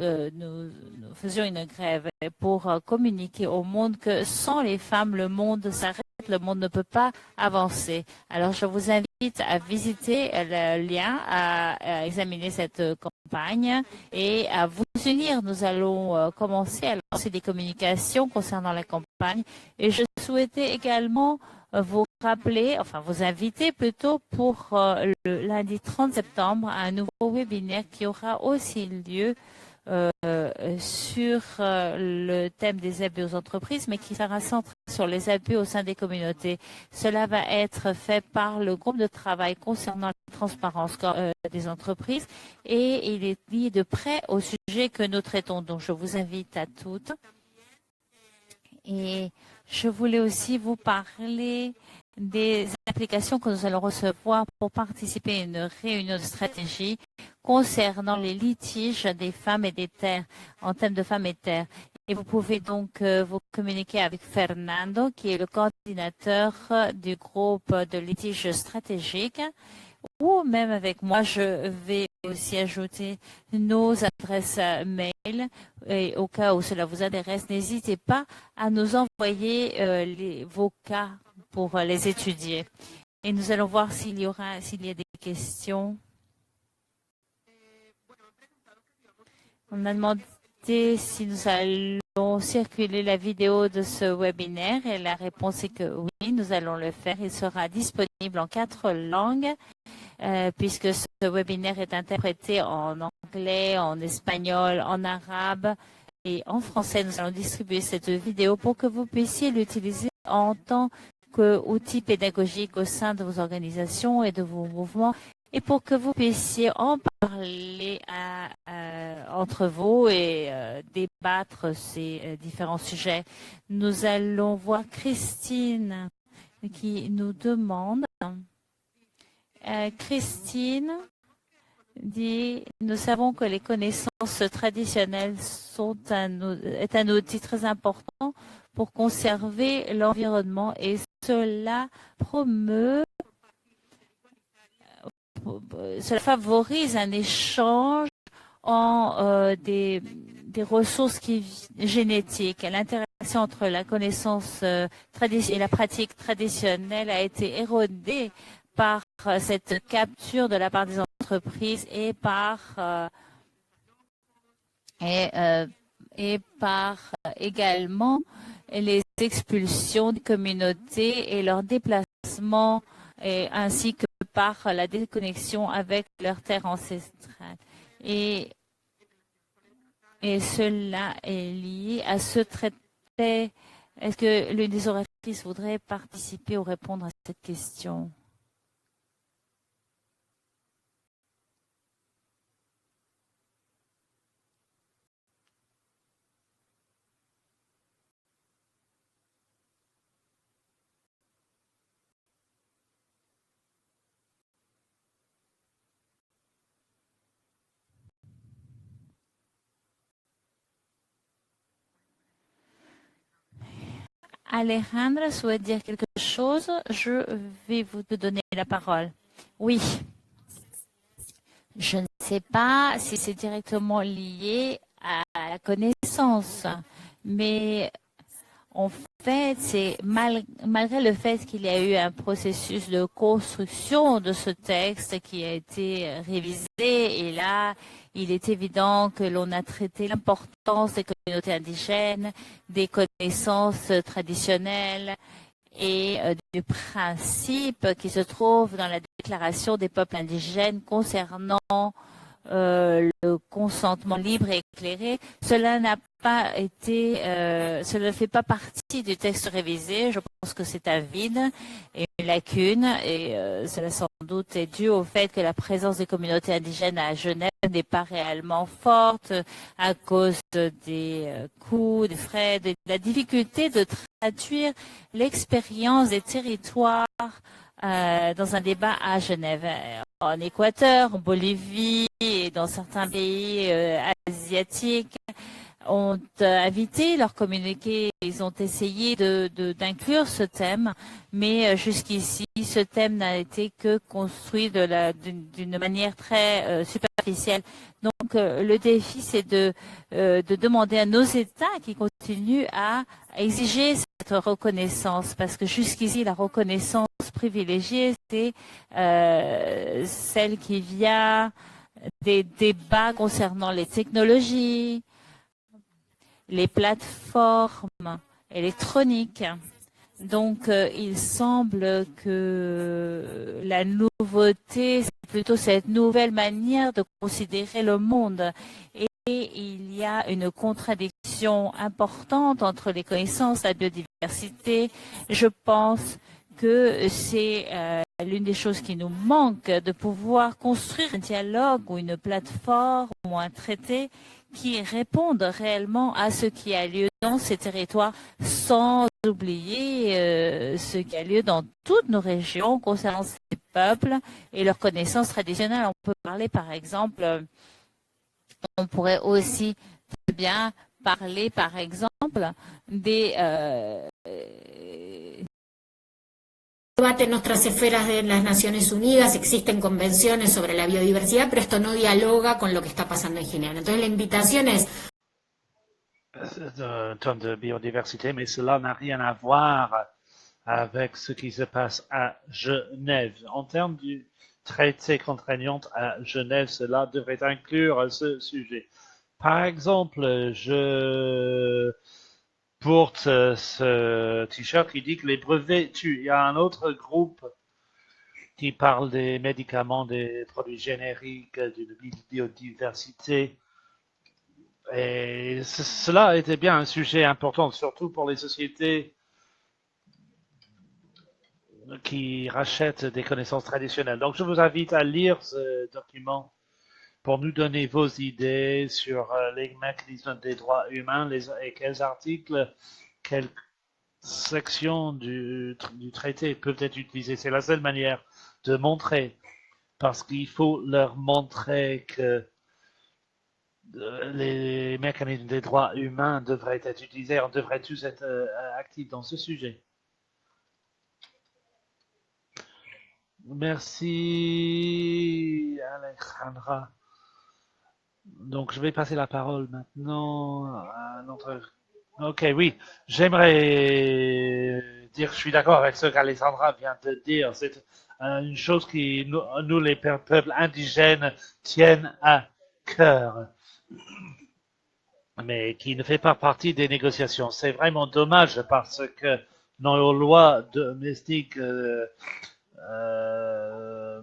faisions une grève pour communiquer au monde que sans les femmes, le monde s'arrête, le monde ne peut pas avancer. Alors, je vous invite à visiter le lien, à examiner cette campagne et à vous unir. Nous allons commencer à lancer des communications concernant la campagne et je souhaitais également vous rappeler, enfin vous inviter plutôt pour le lundi 30 septembre à un nouveau webinaire qui aura aussi lieu sur le thème des abus aux entreprises, mais qui sera centré sur les abus au sein des communautés. Cela va être fait par le groupe de travail concernant la transparence des entreprises et il est lié de près au sujet que nous traitons. Donc, je vous invite à toutes. Et je voulais aussi vous parler des applications que nous allons recevoir pour participer à une réunion de stratégie concernant les litiges des femmes et des terres, en termes de femmes et terres. Et vous pouvez donc vous communiquer avec Fernando, qui est le coordinateur du groupe de litiges stratégiques, ou même avec moi. Je vais aussi ajouter nos adresses mail. Et au cas où cela vous intéresse, n'hésitez pas à nous envoyer vos cas pour les étudier. Et nous allons voir s'il y a des questions. On a demandé si nous allons circuler la vidéo de ce webinaire et la réponse est que oui, nous allons le faire. Il sera disponible en 4 langues puisque ce webinaire est interprété en anglais, en espagnol, en arabe et en français. Nous allons distribuer cette vidéo pour que vous puissiez l'utiliser en tant qu'outil pédagogique au sein de vos organisations et de vos mouvements et pour que vous puissiez en parler entre vous et débattre ces différents sujets. Nous allons voir Christine qui nous demande. Christine dit, nous savons que les connaissances traditionnelles est un outil très important pour conserver l'environnement et cela cela favorise un échange en des ressources génétiques. L'interaction entre la connaissance et la pratique traditionnelle a été érodée par cette capture de la part des entreprises et par également les expulsions des communautés et leur déplacement ainsi que par la déconnexion avec leur terre ancestrale. Et Et cela est lié à ce traité. Est-ce que l'une des oratrices voudrait participer ou répondre à cette question? Alejandra souhaite dire quelque chose. Je vais vous donner la parole. Oui. Je ne sais pas si c'est directement lié à la connaissance, mais en fait, c'est malgré le fait qu'il y a eu un processus de construction de ce texte qui a été révisé, et là, il est évident que l'on a traité l'importance des communautés indigènes, des connaissances traditionnelles et du principe qui se trouve dans la déclaration des peuples indigènes concernant le consentement libre et éclairé. Cela n'a pas été, cela ne fait pas partie du texte révisé. Je pense que c'est un vide et une lacune, et cela sans doute est dû au fait que la présence des communautés indigènes à Genève n'est pas réellement forte à cause des coûts, des frais, de la difficulté de traduire l'expérience des territoires dans un débat à Genève. En Équateur, en Bolivie et dans certains pays asiatiques, ont invité leur communiqué. Ils ont essayé d'inclure ce thème, mais jusqu'ici, ce thème n'a été que construit d'une manière très superficielle. Donc, le défi, c'est de demander à nos États qui continuent à exiger cette reconnaissance, parce que jusqu'ici, la reconnaissance privilégiée, c'est celle qui vient des débats concernant les technologies, les plateformes électroniques. Donc, il semble que la nouveauté, c'est plutôt cette nouvelle manière de considérer le monde. Et il y a une contradiction importante entre les connaissances, la biodiversité. Je pense que c'est l'une des choses qui nous manque, de pouvoir construire un dialogue ou une plateforme ou un traité qui répondent réellement à ce qui a lieu dans ces territoires, sans oublier ce qui a lieu dans toutes nos régions concernant ces peuples et leurs connaissances traditionnelles. On peut parler, par exemple, on pourrait aussi bien parler, par exemple, des debate en otras esferas de las Naciones Unidas, existen convenciones sobre la biodiversidad, pero esto no dialoga con lo que está pasando en Ginebra. Entonces la invitación es... En termes de biodiversité, mais cela n'a rien à voir avec ce qui se passe à Genève. En termes du traité contraignant à Genève, cela devrait inclure ce sujet. Par exemple, je porte ce t-shirt qui dit que les brevets tuent. Il y a un autre groupe qui parle des médicaments, des produits génériques, d'une biodiversité. Et cela était bien un sujet important, surtout pour les sociétés qui rachètent des connaissances traditionnelles. Donc, je vous invite à lire ce document pour nous donner vos idées sur les mécanismes des droits humains et quels articles, quelles sections du traité peuvent être utilisées. C'est la seule manière de montrer, parce qu'il faut leur montrer que les mécanismes des droits humains devraient être utilisés, on devrait tous être actifs dans ce sujet. Merci Alejandra. Donc, je vais passer la parole maintenant à notre... Ok, oui, j'aimerais dire que je suis d'accord avec ce qu'Alexandra vient de dire. C'est une chose qui, nous les peuples indigènes, tiennent à cœur, mais qui ne fait pas partie des négociations. C'est vraiment dommage parce que nos lois domestiques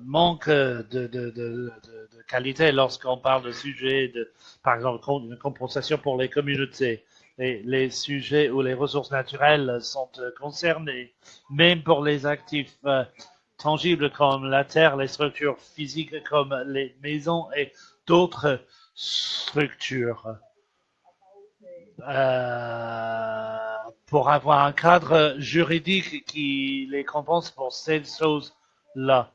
manquent de qualité lorsqu'on parle de sujets de, par exemple, une compensation pour les communautés. Les sujets où les ressources naturelles sont concernées, même pour les actifs tangibles comme la terre, les structures physiques comme les maisons et d'autres structures. Pour avoir un cadre juridique qui les compense pour ces choses-là.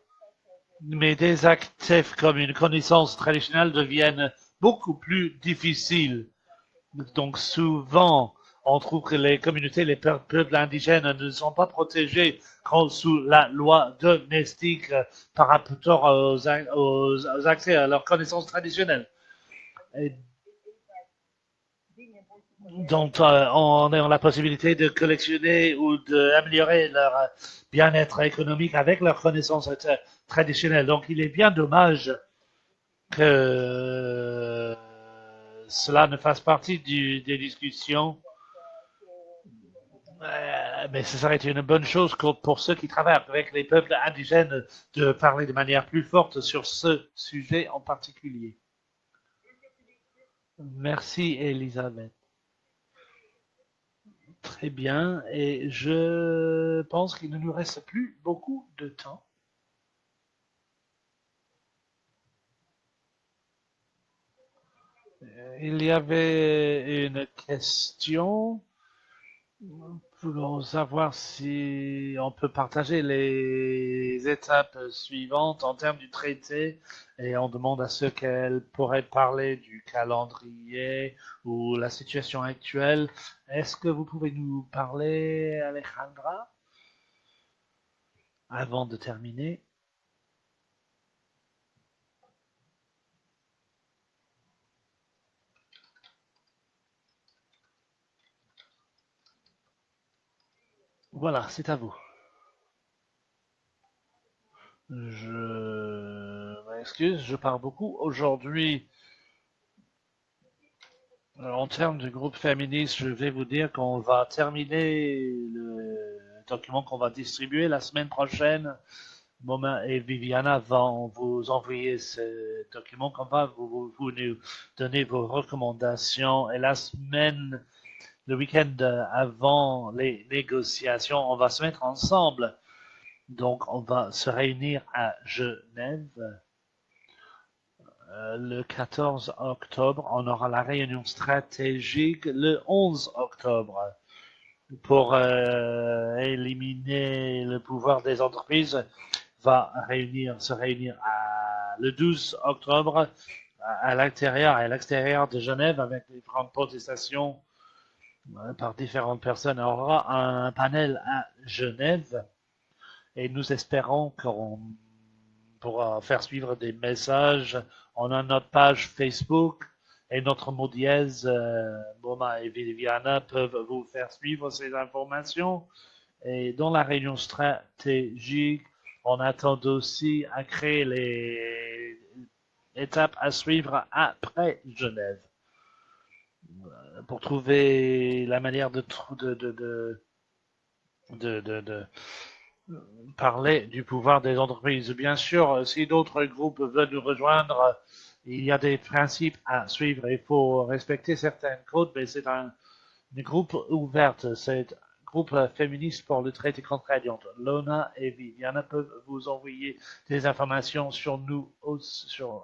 Mais des actifs comme une connaissance traditionnelle deviennent beaucoup plus difficiles. Donc souvent, on trouve que les communautés, les peuples indigènes ne sont pas protégés sous la loi domestique par rapport aux accès à leurs connaissances traditionnelles. Et donc, on a la possibilité de collectionner ou d'améliorer leur bien-être économique avec leurs connaissances traditionnelles. Donc, il est bien dommage que cela ne fasse partie des discussions. Mais ce serait une bonne chose pour ceux qui travaillent avec les peuples indigènes de parler de manière plus forte sur ce sujet en particulier. Merci, Elisabeth. Très bien, et je pense qu'il ne nous reste plus beaucoup de temps. Il y avait une question pour savoir si on peut partager les étapes suivantes en termes du traité et on demande à ceux qu'elles pourraient parler du calendrier ou la situation actuelle. Est-ce que vous pouvez nous parler, Alejandra, avant de terminer? Voilà, c'est à vous. Je m'excuse, je parle beaucoup. Aujourd'hui, en termes de groupe féministe, je vais vous dire qu'on va terminer le document qu'on va distribuer la semaine prochaine. Moma et Viviana vont vous envoyer ce document qu'on va vous nous donner vos recommandations. Et la semaine, le week-end avant les négociations, on va se mettre ensemble. Donc, on va se réunir à Genève le 14 octobre. On aura la réunion stratégique le 11 octobre pour éliminer le pouvoir des entreprises. Va se réunir le 12 octobre à l'extérieur de Genève avec différentes protestations par différentes personnes. On aura un panel à Genève. Et nous espérons qu'on pourra faire suivre des messages. On a notre page Facebook et notre mot dièse, Moma et Viviana peuvent vous faire suivre ces informations. Et dans la réunion stratégique, on attend aussi à créer les étapes à suivre après Genève pour trouver la manière de parler du pouvoir des entreprises. Bien sûr, si d'autres groupes veulent nous rejoindre, il y a des principes à suivre. Il faut respecter certains codes, mais c'est un groupe ouvert. C'est un groupe féministe pour le traité contraignant. Lona et Viviana peuvent vous envoyer des informations sur nous,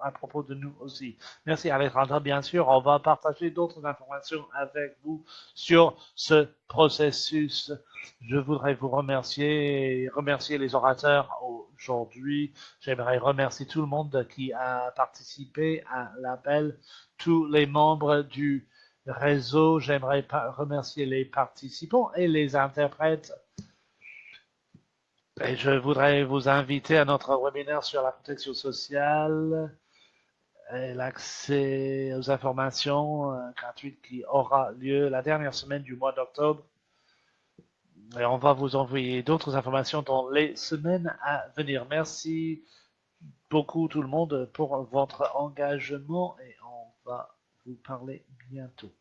à propos de nous aussi. Merci Alejandra. Bien sûr, on va partager d'autres informations avec vous sur ce processus. Je voudrais vous remercier les orateurs aujourd'hui. J'aimerais remercier tout le monde qui a participé à l'appel, tous les membres du réseau. J'aimerais remercier les participants et les interprètes. Et je voudrais vous inviter à notre webinaire sur la protection sociale et l'accès aux informations gratuites qui aura lieu la dernière semaine du mois d'octobre. Et on va vous envoyer d'autres informations dans les semaines à venir. Merci beaucoup tout le monde pour votre engagement et on va vous parler bientôt.